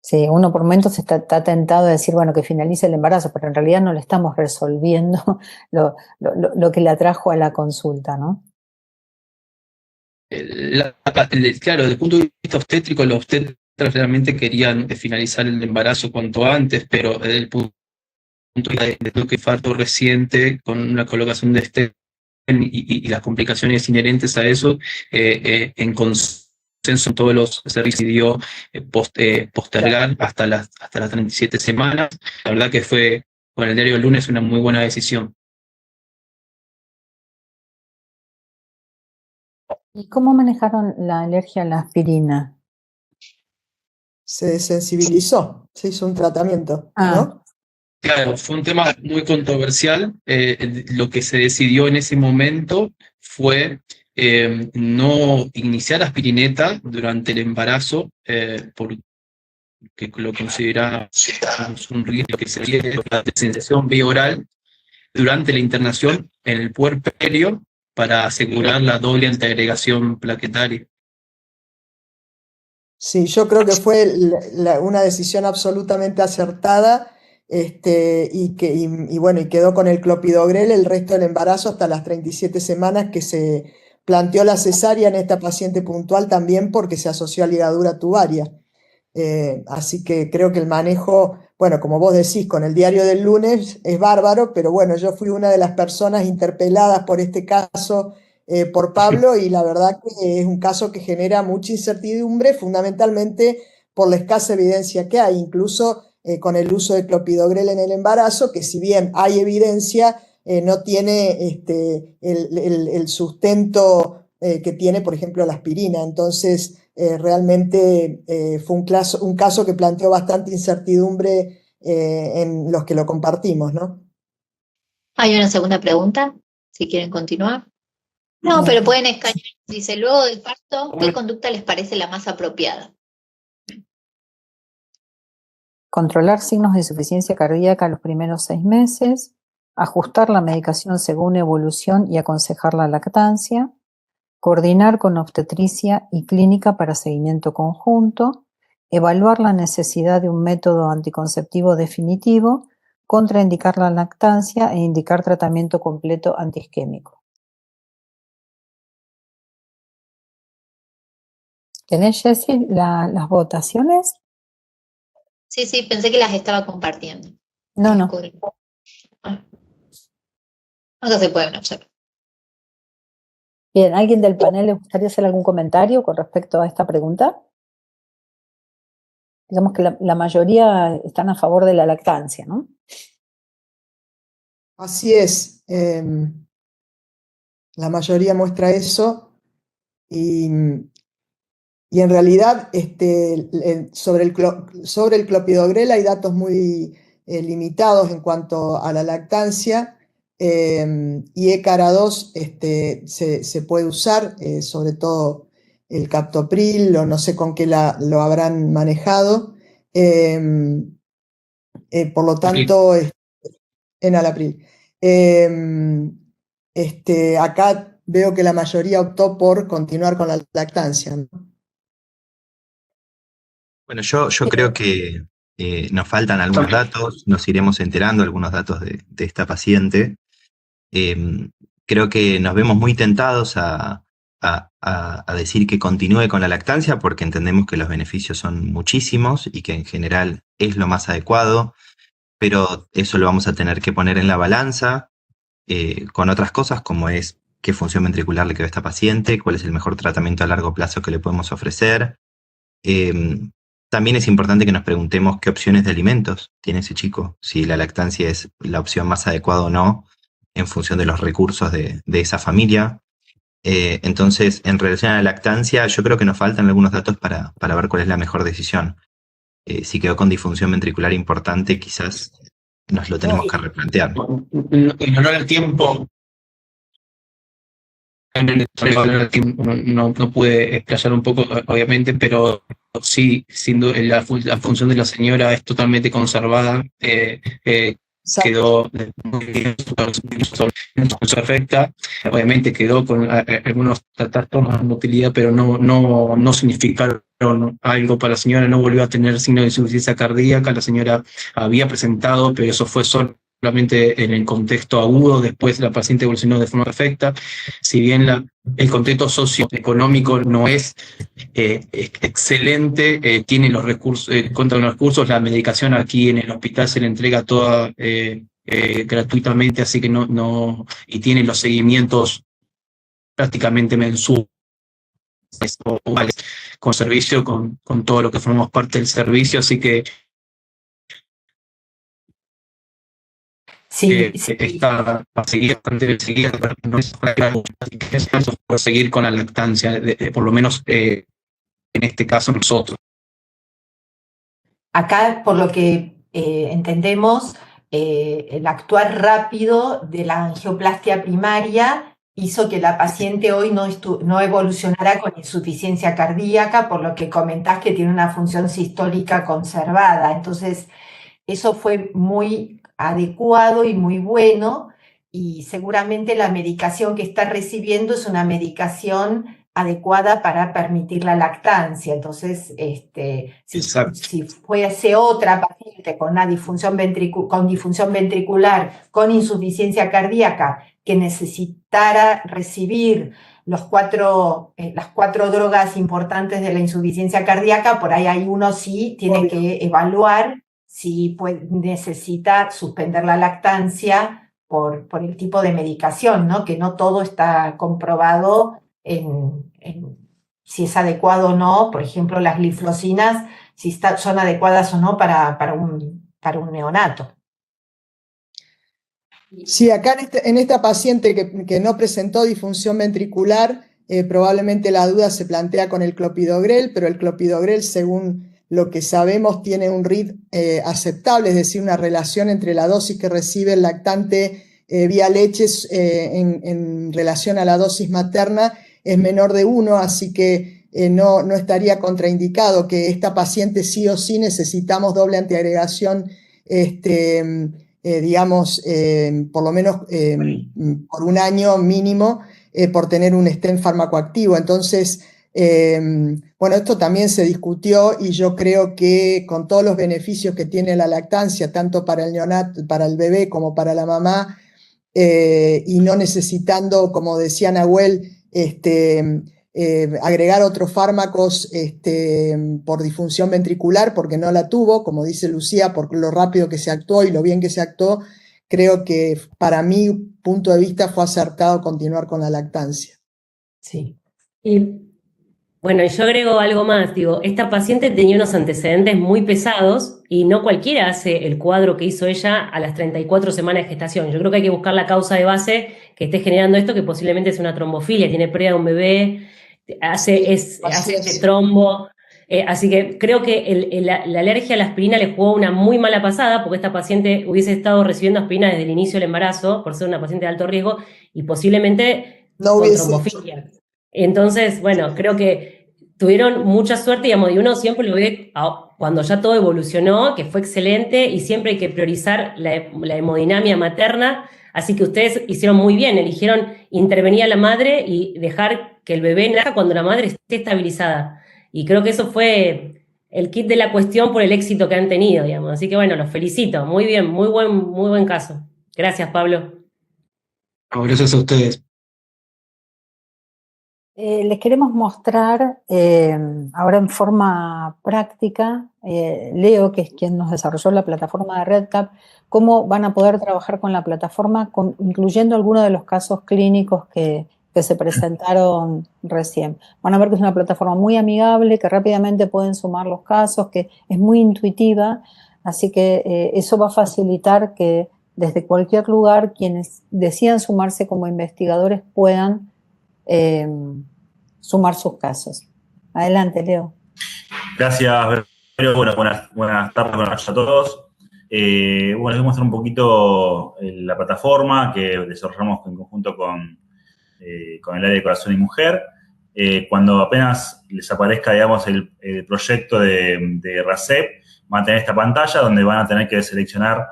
Sí, uno por momentos está tentado de decir, bueno, que finalice el embarazo, pero en realidad no le estamos resolviendo lo que le atrajo a la consulta, ¿no? Claro, desde el punto de vista obstétrico, los obstetras realmente querían finalizar el embarazo cuanto antes, pero desde el punto de que infarto reciente, con una colocación de stent y las complicaciones inherentes a eso, en consejo consenso en todos los servicios, decidió postergar hasta las 37 semanas. La verdad que fue, con el diario del lunes, una muy buena decisión. ¿Y cómo manejaron la alergia a la aspirina? Se desensibilizó, se hizo un tratamiento, ¿no? Claro, fue un tema muy controversial. Lo que se decidió en ese momento fue no iniciar aspirineta durante el embarazo, porque lo consideramos un riesgo que sería la desensibilización vía oral durante la internación en el puerperio para asegurar la doble antiagregación plaquetaria. Sí, yo creo que fue una decisión absolutamente acertada, y bueno, y quedó con el clopidogrel el resto del embarazo hasta las 37 semanas, que se planteó la cesárea en esta paciente puntual también porque se asoció a ligadura tubaria. Así que creo que el manejo, bueno, como vos decís, con el diario del lunes es bárbaro, pero bueno, yo fui una de las personas interpeladas por este caso por Pablo, y la verdad que es un caso que genera mucha incertidumbre, fundamentalmente por la escasa evidencia que hay, incluso con el uso de clopidogrel en el embarazo, que si bien hay evidencia, no tiene el sustento que tiene, por ejemplo, la aspirina. Entonces, realmente fue un caso que planteó bastante incertidumbre en los que lo compartimos, ¿no? Hay una segunda pregunta, si quieren continuar. No, pero pueden escanear. Dice, luego del parto, ¿qué conducta les parece la más apropiada? Controlar signos de insuficiencia cardíaca los primeros 6 meses, ajustar la medicación según evolución y aconsejar la lactancia, coordinar con obstetricia y clínica para seguimiento conjunto, evaluar la necesidad de un método anticonceptivo definitivo, contraindicar la lactancia e indicar tratamiento completo antiisquémico. ¿Tenés, Jessy, las votaciones? Sí, pensé que las estaba compartiendo. No. No se pueden observar. Bien, ¿alguien del panel le gustaría hacer algún comentario con respecto a esta pregunta? Digamos que la mayoría están a favor de la lactancia, ¿no? Así es. La mayoría muestra eso, y en realidad sobre el clopidogrel hay datos muy limitados en cuanto a la lactancia, y ECARA-2 se puede usar, sobre todo el captopril, o no sé con qué lo habrán manejado, por lo tanto, enalapril. Acá veo que la mayoría optó por continuar con la lactancia, ¿no? Bueno, yo creo que nos faltan algunos datos, nos iremos enterando algunos datos de esta paciente. Creo que nos vemos muy tentados a decir que continúe con la lactancia porque entendemos que los beneficios son muchísimos y que en general es lo más adecuado, pero eso lo vamos a tener que poner en la balanza con otras cosas como es qué función ventricular le quedó a esta paciente, cuál es el mejor tratamiento a largo plazo que le podemos ofrecer. También es importante que nos preguntemos qué opciones de alimentos tiene ese chico, si la lactancia es la opción más adecuada o no, en función de los recursos de esa familia. Entonces, en relación a la lactancia, yo creo que nos faltan algunos datos para ver cuál es la mejor decisión. Si quedó con disfunción ventricular importante, quizás nos lo tenemos que replantear. En honor al tiempo, no pude explayar un poco, obviamente, pero sí, sin duda, la función de la señora es totalmente conservada. Quedó muy bien, perfecta. Obviamente quedó con algunos trastornos de motilidad, pero no significaron algo para la señora. No volvió a tener signos de insuficiencia cardíaca. La señora había presentado, pero eso fue solamente en el contexto agudo. Después la paciente evolucionó de forma perfecta. Si bien el contexto socioeconómico no es excelente, tiene los recursos, cuenta con los recursos. La medicación aquí en el hospital se le entrega toda gratuitamente, así que y tiene los seguimientos prácticamente mensuales. con servicio, con todo lo que formamos parte del servicio, así que Sí, está para seguir, por seguir con la lactancia, por lo menos en este caso nosotros. Acá, por lo que entendemos, el actuar rápido de la angioplastia primaria hizo que la paciente hoy no evolucionara con insuficiencia cardíaca, por lo que comentás que tiene una función sistólica conservada. Entonces, eso fue muy adecuado y muy bueno, y seguramente la medicación que está recibiendo es una medicación adecuada para permitir la lactancia. Entonces, si fuese otra paciente con una disfunción ventricular, con insuficiencia cardíaca, que necesitara recibir las cuatro drogas importantes de la insuficiencia cardíaca, por ahí hay uno sí tiene que evaluar si necesita suspender la lactancia por el tipo de medicación, ¿no? Que no todo está comprobado si es adecuado o no. Por ejemplo, las gliflocinas, si son adecuadas o no para un neonato. Sí, acá en esta paciente que no presentó disfunción ventricular, probablemente la duda se plantea con el clopidogrel, pero el clopidogrel, según lo que sabemos, tiene un RID aceptable, es decir, una relación entre la dosis que recibe el lactante vía leches en relación a la dosis materna es menor de 1, así que no estaría contraindicado que esta paciente sí o sí necesitamos doble antiagregación, digamos, por lo menos por un año mínimo, por tener un stent farmacoactivo. Entonces, bueno, esto también se discutió, y yo creo que con todos los beneficios que tiene la lactancia, tanto para el neonato, para el bebé como para la mamá, y no necesitando, como decía Nahuel, agregar otros fármacos por disfunción ventricular, porque no la tuvo, como dice Lucía, por lo rápido que se actuó y lo bien que se actuó, creo que para mi punto de vista fue acertado continuar con la lactancia. Sí. Y bueno, yo agrego algo más, digo, esta paciente tenía unos antecedentes muy pesados y no cualquiera hace el cuadro que hizo ella a las 34 semanas de gestación. Yo creo que hay que buscar la causa de base que esté generando esto, que posiblemente es una trombofilia, tiene pérdida de un bebé, hace trombo. Así que creo que la alergia a la aspirina le jugó una muy mala pasada, porque esta paciente hubiese estado recibiendo aspirina desde el inicio del embarazo, por ser una paciente de alto riesgo, y posiblemente con trombofilia. Entonces, bueno, creo que tuvieron mucha suerte, digamos, y uno siempre lo ve cuando ya todo evolucionó, que fue excelente, y siempre hay que priorizar la hemodinamia materna, así que ustedes hicieron muy bien, eligieron intervenir a la madre y dejar que el bebé nazca cuando la madre esté estabilizada. Y creo que eso fue el kit de la cuestión por el éxito que han tenido, digamos. Así que bueno, los felicito, muy bien, muy buen caso. Gracias, Pablo. Gracias a ustedes. Les queremos mostrar ahora en forma práctica, Leo, que es quien nos desarrolló la plataforma de REDCap, cómo van a poder trabajar con la plataforma, incluyendo algunos de los casos clínicos que se presentaron recién. Van a ver que es una plataforma muy amigable, que rápidamente pueden sumar los casos, que es muy intuitiva, así que eso va a facilitar que desde cualquier lugar quienes decidan sumarse como investigadores puedan sumar sus casos. Adelante, Leo. Gracias, Vero. Buenas tardes, buenas noches a todos. Les voy a mostrar un poquito la plataforma que desarrollamos en conjunto con el área de corazón y mujer. Cuando apenas les aparezca, digamos, el proyecto de RACEP, van a tener esta pantalla donde van a tener que seleccionar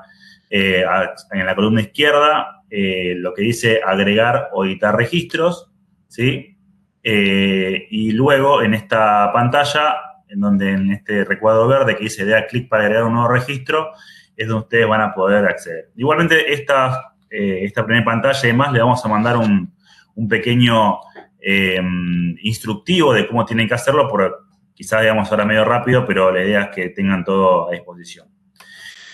en la columna izquierda lo que dice agregar o editar registros, ¿sí? Y luego en esta pantalla, en este recuadro verde que dice da clic para agregar un nuevo registro, es donde ustedes van a poder acceder. Igualmente, esta primera pantalla, además, le vamos a mandar un pequeño instructivo de cómo tienen que hacerlo, quizás, digamos, ahora medio rápido, pero la idea es que tengan todo a disposición.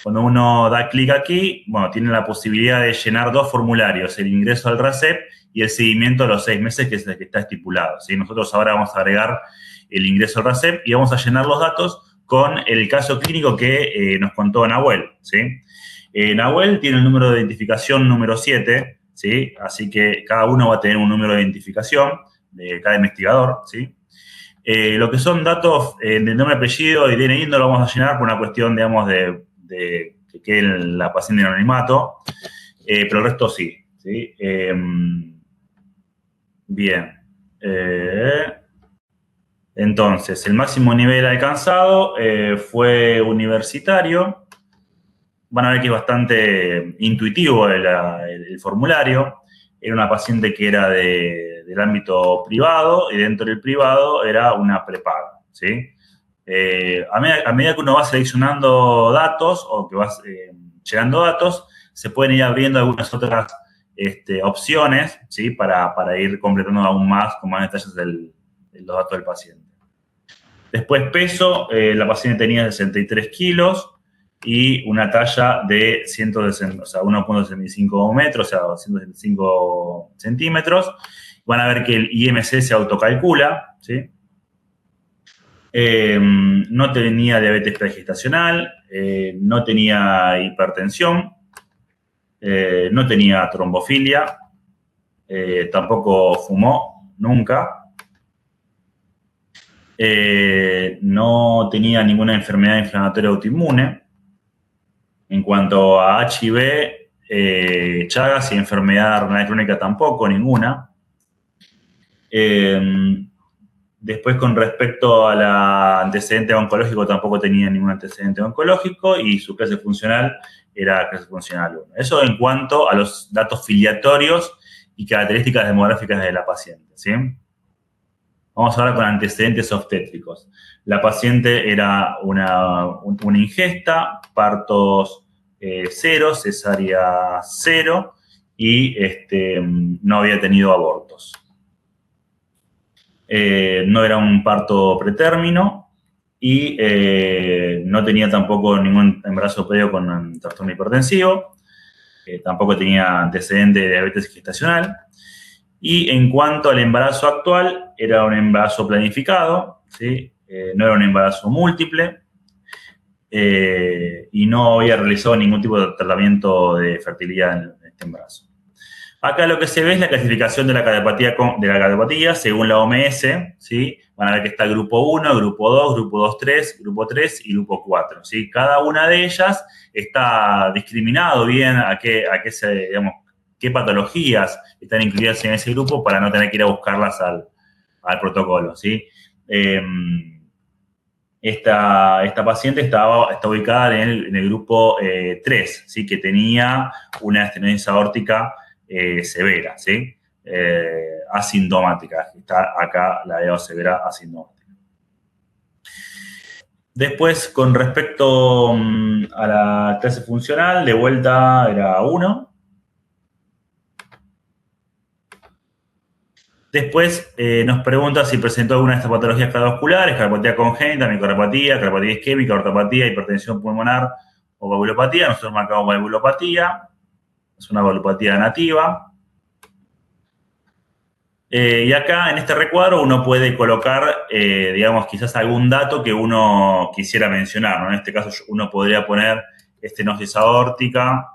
Cuando uno da clic aquí, bueno, tiene la posibilidad de llenar 2 formularios, el ingreso al RACEP y el seguimiento a los 6 meses, que es el que está estipulado, ¿sí? Nosotros ahora vamos a agregar el ingreso al RACEP y vamos a llenar los datos con el caso clínico que nos contó Nahuel, ¿sí? Nahuel tiene el número de identificación número 7, ¿sí? Así que cada uno va a tener un número de identificación de cada investigador, ¿sí? Lo que son datos de nombre, apellido y DNI no lo vamos a llenar por una cuestión, digamos, de que quede la paciente en anonimato, pero el resto sí, ¿sí? Bien. Entonces, el máximo nivel alcanzado fue universitario. Van a ver que es bastante intuitivo el formulario. Era una paciente que era del ámbito privado y dentro del privado era una prepaga, ¿sí? A medida que uno va seleccionando datos o que vas llegando datos, se pueden ir abriendo algunas otras opciones, ¿sí? Para ir completando aún más con más detalles los datos del paciente. Después peso, la paciente tenía 63 kilos y una talla de 1.65 metros, o sea, 165 centímetros. Van a ver que el IMC se autocalcula, ¿sí? No tenía diabetes pregestacional, no tenía hipertensión, no tenía trombofilia, tampoco fumó nunca, no tenía ninguna enfermedad inflamatoria autoinmune. En cuanto a HIV, Chagas y enfermedad renal crónica tampoco, ninguna. Después, con respecto a la antecedente oncológico, tampoco tenía ningún antecedente oncológico y su clase funcional era clase funcional 1. Eso en cuanto a los datos filiatorios y características demográficas de la paciente, ¿sí? Vamos ahora con antecedentes obstétricos. La paciente era una ingesta, partos 0, cesárea 0 y no había tenido abortos. No era un parto pretérmino y no tenía tampoco ningún embarazo previo con un trastorno hipertensivo. Tampoco tenía antecedente de diabetes gestacional. Y en cuanto al embarazo actual, era un embarazo planificado, ¿sí? No era un embarazo múltiple y no había realizado ningún tipo de tratamiento de fertilidad en este embarazo. Acá lo que se ve es la clasificación de la cardiopatía según la OMS, ¿sí? Van a ver que está grupo 1, grupo 2, grupo 2-3, grupo 3 y grupo 4, ¿sí? Cada una de ellas está discriminado bien a qué patologías están incluidas en ese grupo para no tener que ir a buscarlas al protocolo, ¿sí? Esta paciente está ubicada en el grupo 3, ¿sí? Que tenía una estenosis aórtica severa, ¿sí? Asintomática. Está acá la EO severa asintomática. Después, con respecto a la clase funcional, de vuelta era 1. Después nos pregunta si presentó alguna de estas patologías cardiovasculares: cardiopatía congénita, miocardiopatía, cardiopatía isquémica, ortopatía, hipertensión pulmonar o valvulopatía. Nosotros marcamos valvulopatía. Es una valvulopatía nativa. Y acá, en este recuadro, uno puede colocar, digamos, quizás algún dato que uno quisiera mencionar, ¿no? En este caso, uno podría poner estenosis aórtica,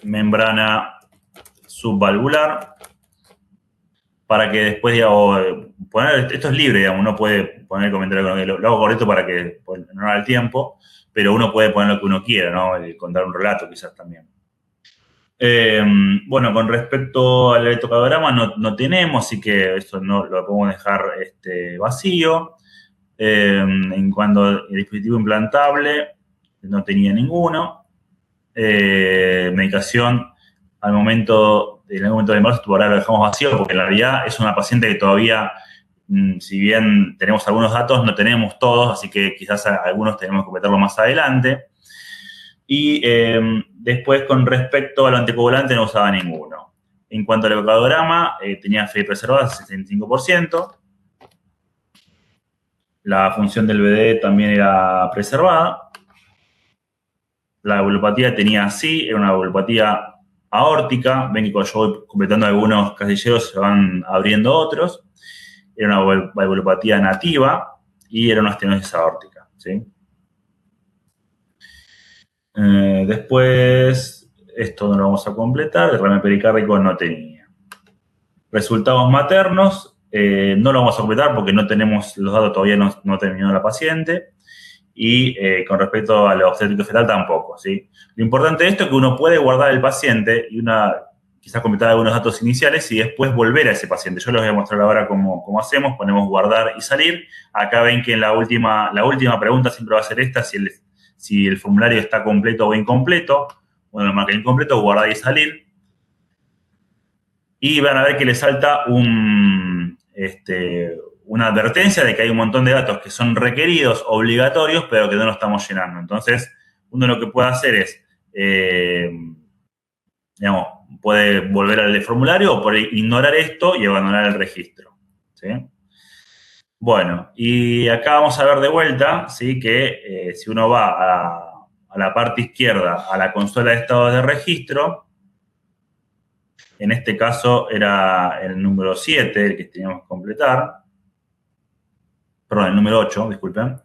membrana subvalvular, para que después, digamos, esto es libre, digamos, uno puede poner el comentario, lo hago correcto para que no haga el tiempo, pero uno puede poner lo que uno quiera, ¿no? Contar un relato quizás también. Bueno, con respecto al electrocardiograma no tenemos, así que esto no lo podemos dejar vacío. En cuanto al dispositivo implantable, no tenía ninguno. Medicación, en el momento del embarazo, ahora lo dejamos vacío porque en realidad es una paciente que todavía, si bien tenemos algunos datos, no tenemos todos, así que quizás algunos tenemos que completarlo más adelante. Y después, con respecto al anticoagulante, no usaba ninguno. En cuanto al ecocardiograma, tenía fe preservada, 65%. La función del BD también era preservada. La valvulopatía tenía así, era una valvulopatía aórtica. Ven que cuando yo voy completando algunos casilleros se van abriendo otros. Era una valvulopatía nativa y era una estenosis aórtica, ¿sí? Después, esto no lo vamos a completar, derrame pericárdico no tenía. Resultados maternos, no lo vamos a completar porque no tenemos los datos, todavía no terminó la paciente. Y con respecto a lo obstétrico fetal tampoco, ¿sí? Lo importante de esto es que uno puede guardar el paciente y quizás completar algunos datos iniciales y después volver a ese paciente. Yo les voy a mostrar ahora cómo hacemos, ponemos guardar y salir. Acá ven que la última pregunta siempre va a ser esta, si el formulario está completo o incompleto. Bueno, lo marca incompleto, guardar y salir. Y van a ver que le salta una advertencia de que hay un montón de datos que son requeridos, obligatorios, pero que no lo estamos llenando. Entonces, uno lo que puede hacer es, puede volver al formulario o puede ignorar esto y abandonar el registro, ¿sí? Bueno, y acá vamos a ver de vuelta, ¿sí? Que si uno va a la parte izquierda, a la consola de estados de registro, en este caso era el número 7 el que teníamos que completar. Perdón, el número 8, disculpen.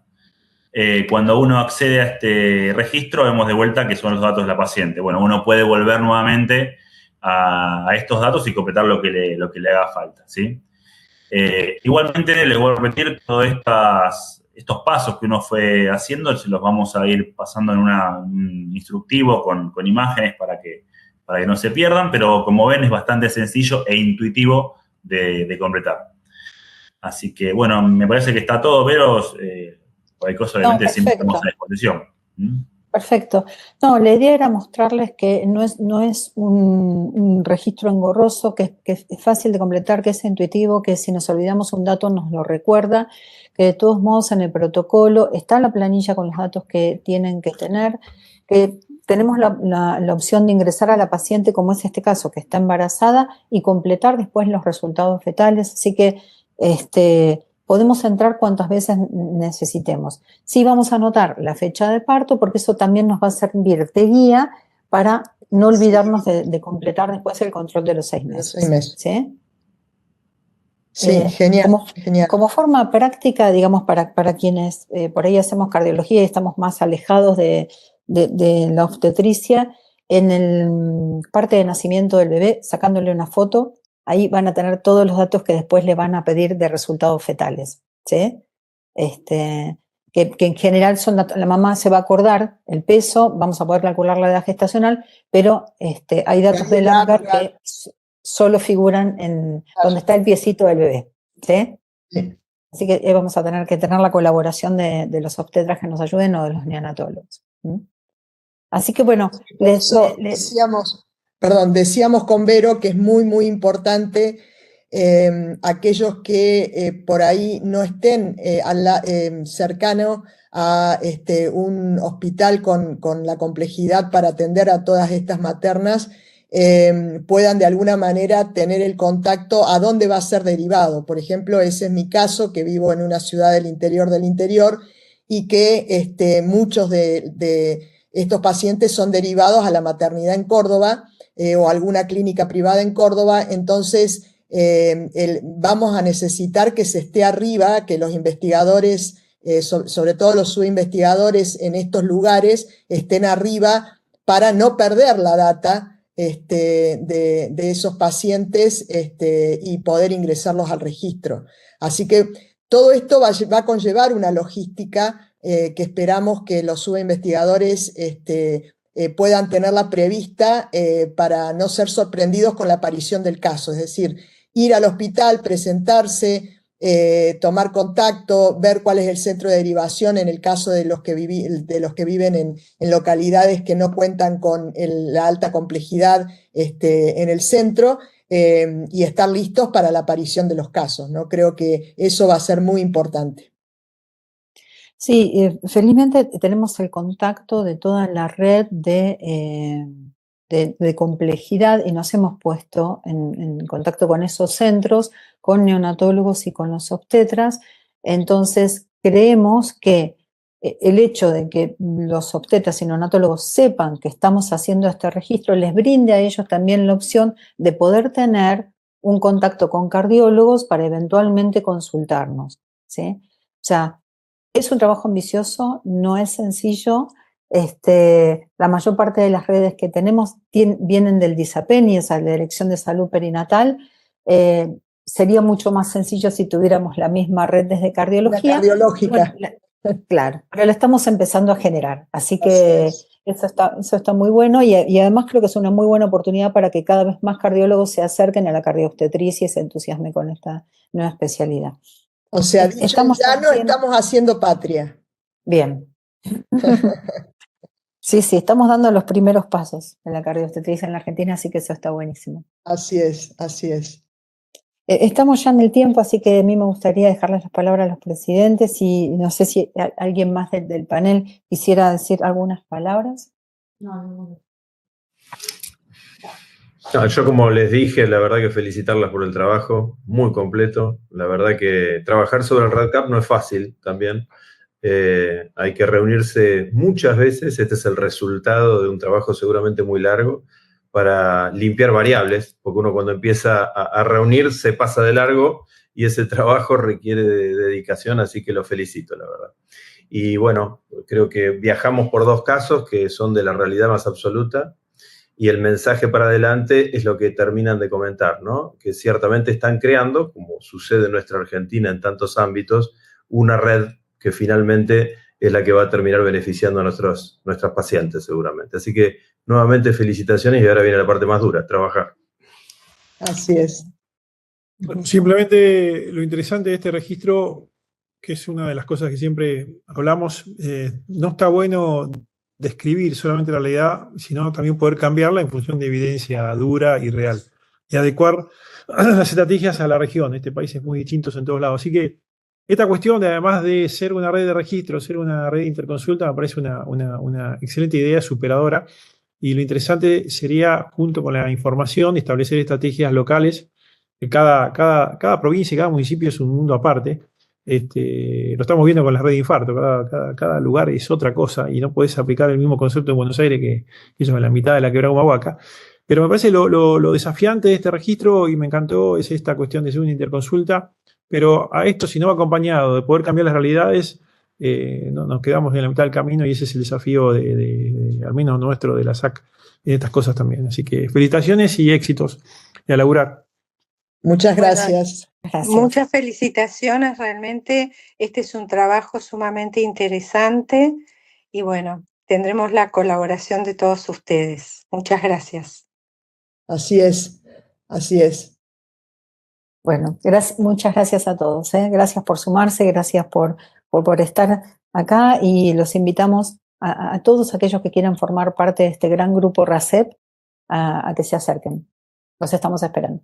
Cuando uno accede a este registro, vemos de vuelta que son los datos de la paciente. Bueno, uno puede volver nuevamente a estos datos y completar lo que le haga falta, ¿sí? Igualmente, les voy a repetir todos estos pasos que uno fue haciendo, se los vamos a ir pasando en un instructivo con imágenes para que no se pierdan, pero como ven es bastante sencillo e intuitivo de completar. Así que, bueno, me parece que está todo, pero cualquier cosa obviamente siempre estamos a disposición. Perfecto. No, la idea era mostrarles que no es un registro engorroso, que es fácil de completar, que es intuitivo, que si nos olvidamos un dato nos lo recuerda, que de todos modos en el protocolo está la planilla con los datos que tienen que tener, que tenemos la opción de ingresar a la paciente, como es este caso, que está embarazada, y completar después los resultados fetales, así que podemos entrar cuantas veces necesitemos. Sí vamos a anotar la fecha de parto porque eso también nos va a servir de guía para no olvidarnos de completar después el control de los 6 meses. ¿Sí? Sí, genial, genial. Como forma práctica, digamos, para quienes por ahí hacemos cardiología y estamos más alejados de la obstetricia, en el parte de nacimiento del bebé, sacándole una foto, ahí van a tener todos los datos que después le van a pedir de resultados fetales, ¿sí? Que en general la mamá se va a acordar el peso, vamos a poder calcular la edad gestacional, pero hay datos del AMGAR que solo figuran en donde está el piecito del bebé, ¿sí? Sí. Así que vamos a tener que tener la colaboración de los obstetras que nos ayuden o de los neonatólogos. Así que bueno, decíamos con Vero que es muy, muy importante aquellos que por ahí no estén cercano a un hospital con la complejidad para atender a todas estas maternas, puedan de alguna manera tener el contacto a dónde va a ser derivado. Por ejemplo, ese es mi caso, que vivo en una ciudad del interior y que muchos de estos pacientes son derivados a la maternidad en Córdoba o alguna clínica privada en Córdoba. Entonces vamos a necesitar que se esté arriba, que los investigadores, sobre todo los subinvestigadores en estos lugares, estén arriba para no perder la data de esos pacientes y poder ingresarlos al registro. Así que todo esto va a conllevar una logística que esperamos que los subinvestigadores puedan tenerla prevista para no ser sorprendidos con la aparición del caso. Es decir, ir al hospital, presentarse, tomar contacto, ver cuál es el centro de derivación en el caso de los que viven en localidades que no cuentan con la alta complejidad en el centro, y estar listos para la aparición de los casos, ¿no? Creo que eso va a ser muy importante. Sí, felizmente tenemos el contacto de toda la red de complejidad y nos hemos puesto en contacto con esos centros, con neonatólogos y con los obstetras. Entonces, creemos que el hecho de que los obstetras y neonatólogos sepan que estamos haciendo este registro les brinde a ellos también la opción de poder tener un contacto con cardiólogos para eventualmente consultarnos, ¿sí? O sea, es un trabajo ambicioso, no es sencillo. La mayor parte de las redes que tenemos vienen del DISAPENI, o sea, la Dirección de Salud Perinatal. Sería mucho más sencillo si tuviéramos la misma red desde cardiología. La cardiológica. Bueno, claro, pero la estamos empezando a generar, así que eso está muy bueno y además creo que es una muy buena oportunidad para que cada vez más cardiólogos se acerquen a la cardiobstetricia y se entusiasmen con esta nueva especialidad. O sea, dicho en llano, estamos haciendo patria. Bien. Sí, estamos dando los primeros pasos en la cardiobstetricia en la Argentina, así que eso está buenísimo. Así es, así es. Estamos ya en el tiempo, así que a mí me gustaría dejarles las palabras a los presidentes y no sé si alguien más del panel quisiera decir algunas palabras. No, yo como les dije, la verdad que felicitarlas por el trabajo, muy completo. La verdad que trabajar sobre el REDCap no es fácil también. Hay que reunirse muchas veces, este es el resultado de un trabajo seguramente muy largo, para limpiar variables, porque uno cuando empieza a reunir se pasa de largo y ese trabajo requiere de dedicación, así que lo felicito, la verdad. Y bueno, creo que viajamos por dos casos que son de la realidad más absoluta y el mensaje para adelante es lo que terminan de comentar, ¿no? Que ciertamente están creando, como sucede en nuestra Argentina en tantos ámbitos, una red que finalmente es la que va a terminar beneficiando a nuestras pacientes seguramente. Así que nuevamente felicitaciones y ahora viene la parte más dura, trabajar. Así es. Bueno, simplemente lo interesante de este registro, que es una de las cosas que siempre hablamos, no está bueno describir solamente la realidad, sino también poder cambiarla en función de evidencia dura y real y adecuar las estrategias a la región. Este país es muy distinto en todos lados. Así que esta cuestión, además de ser una red de registro, ser una red de interconsulta, me parece una excelente idea, superadora. Y lo interesante sería, junto con la información, establecer estrategias locales. Cada provincia y cada municipio es un mundo aparte. Lo estamos viendo con las redes de infarto. Cada lugar es otra cosa y no podés aplicar el mismo concepto en Buenos Aires que eso en la mitad de la quebrada Humahuaca. Pero me parece lo desafiante de este registro, y me encantó, es esta cuestión de ser una interconsulta. Pero a esto, si no va acompañado de poder cambiar las realidades, nos quedamos en la mitad del camino y ese es el desafío al menos nuestro, de la SAC, de estas cosas también. Así que felicitaciones y éxitos y a laburar. Muchas gracias. Muchas felicitaciones, realmente este es un trabajo sumamente interesante y bueno, tendremos la colaboración de todos ustedes. Muchas gracias. Así es, así es. Bueno, muchas gracias a todos. Gracias por sumarse, gracias por estar acá y los invitamos a todos aquellos que quieran formar parte de este gran grupo RACEP a que se acerquen. Los estamos esperando.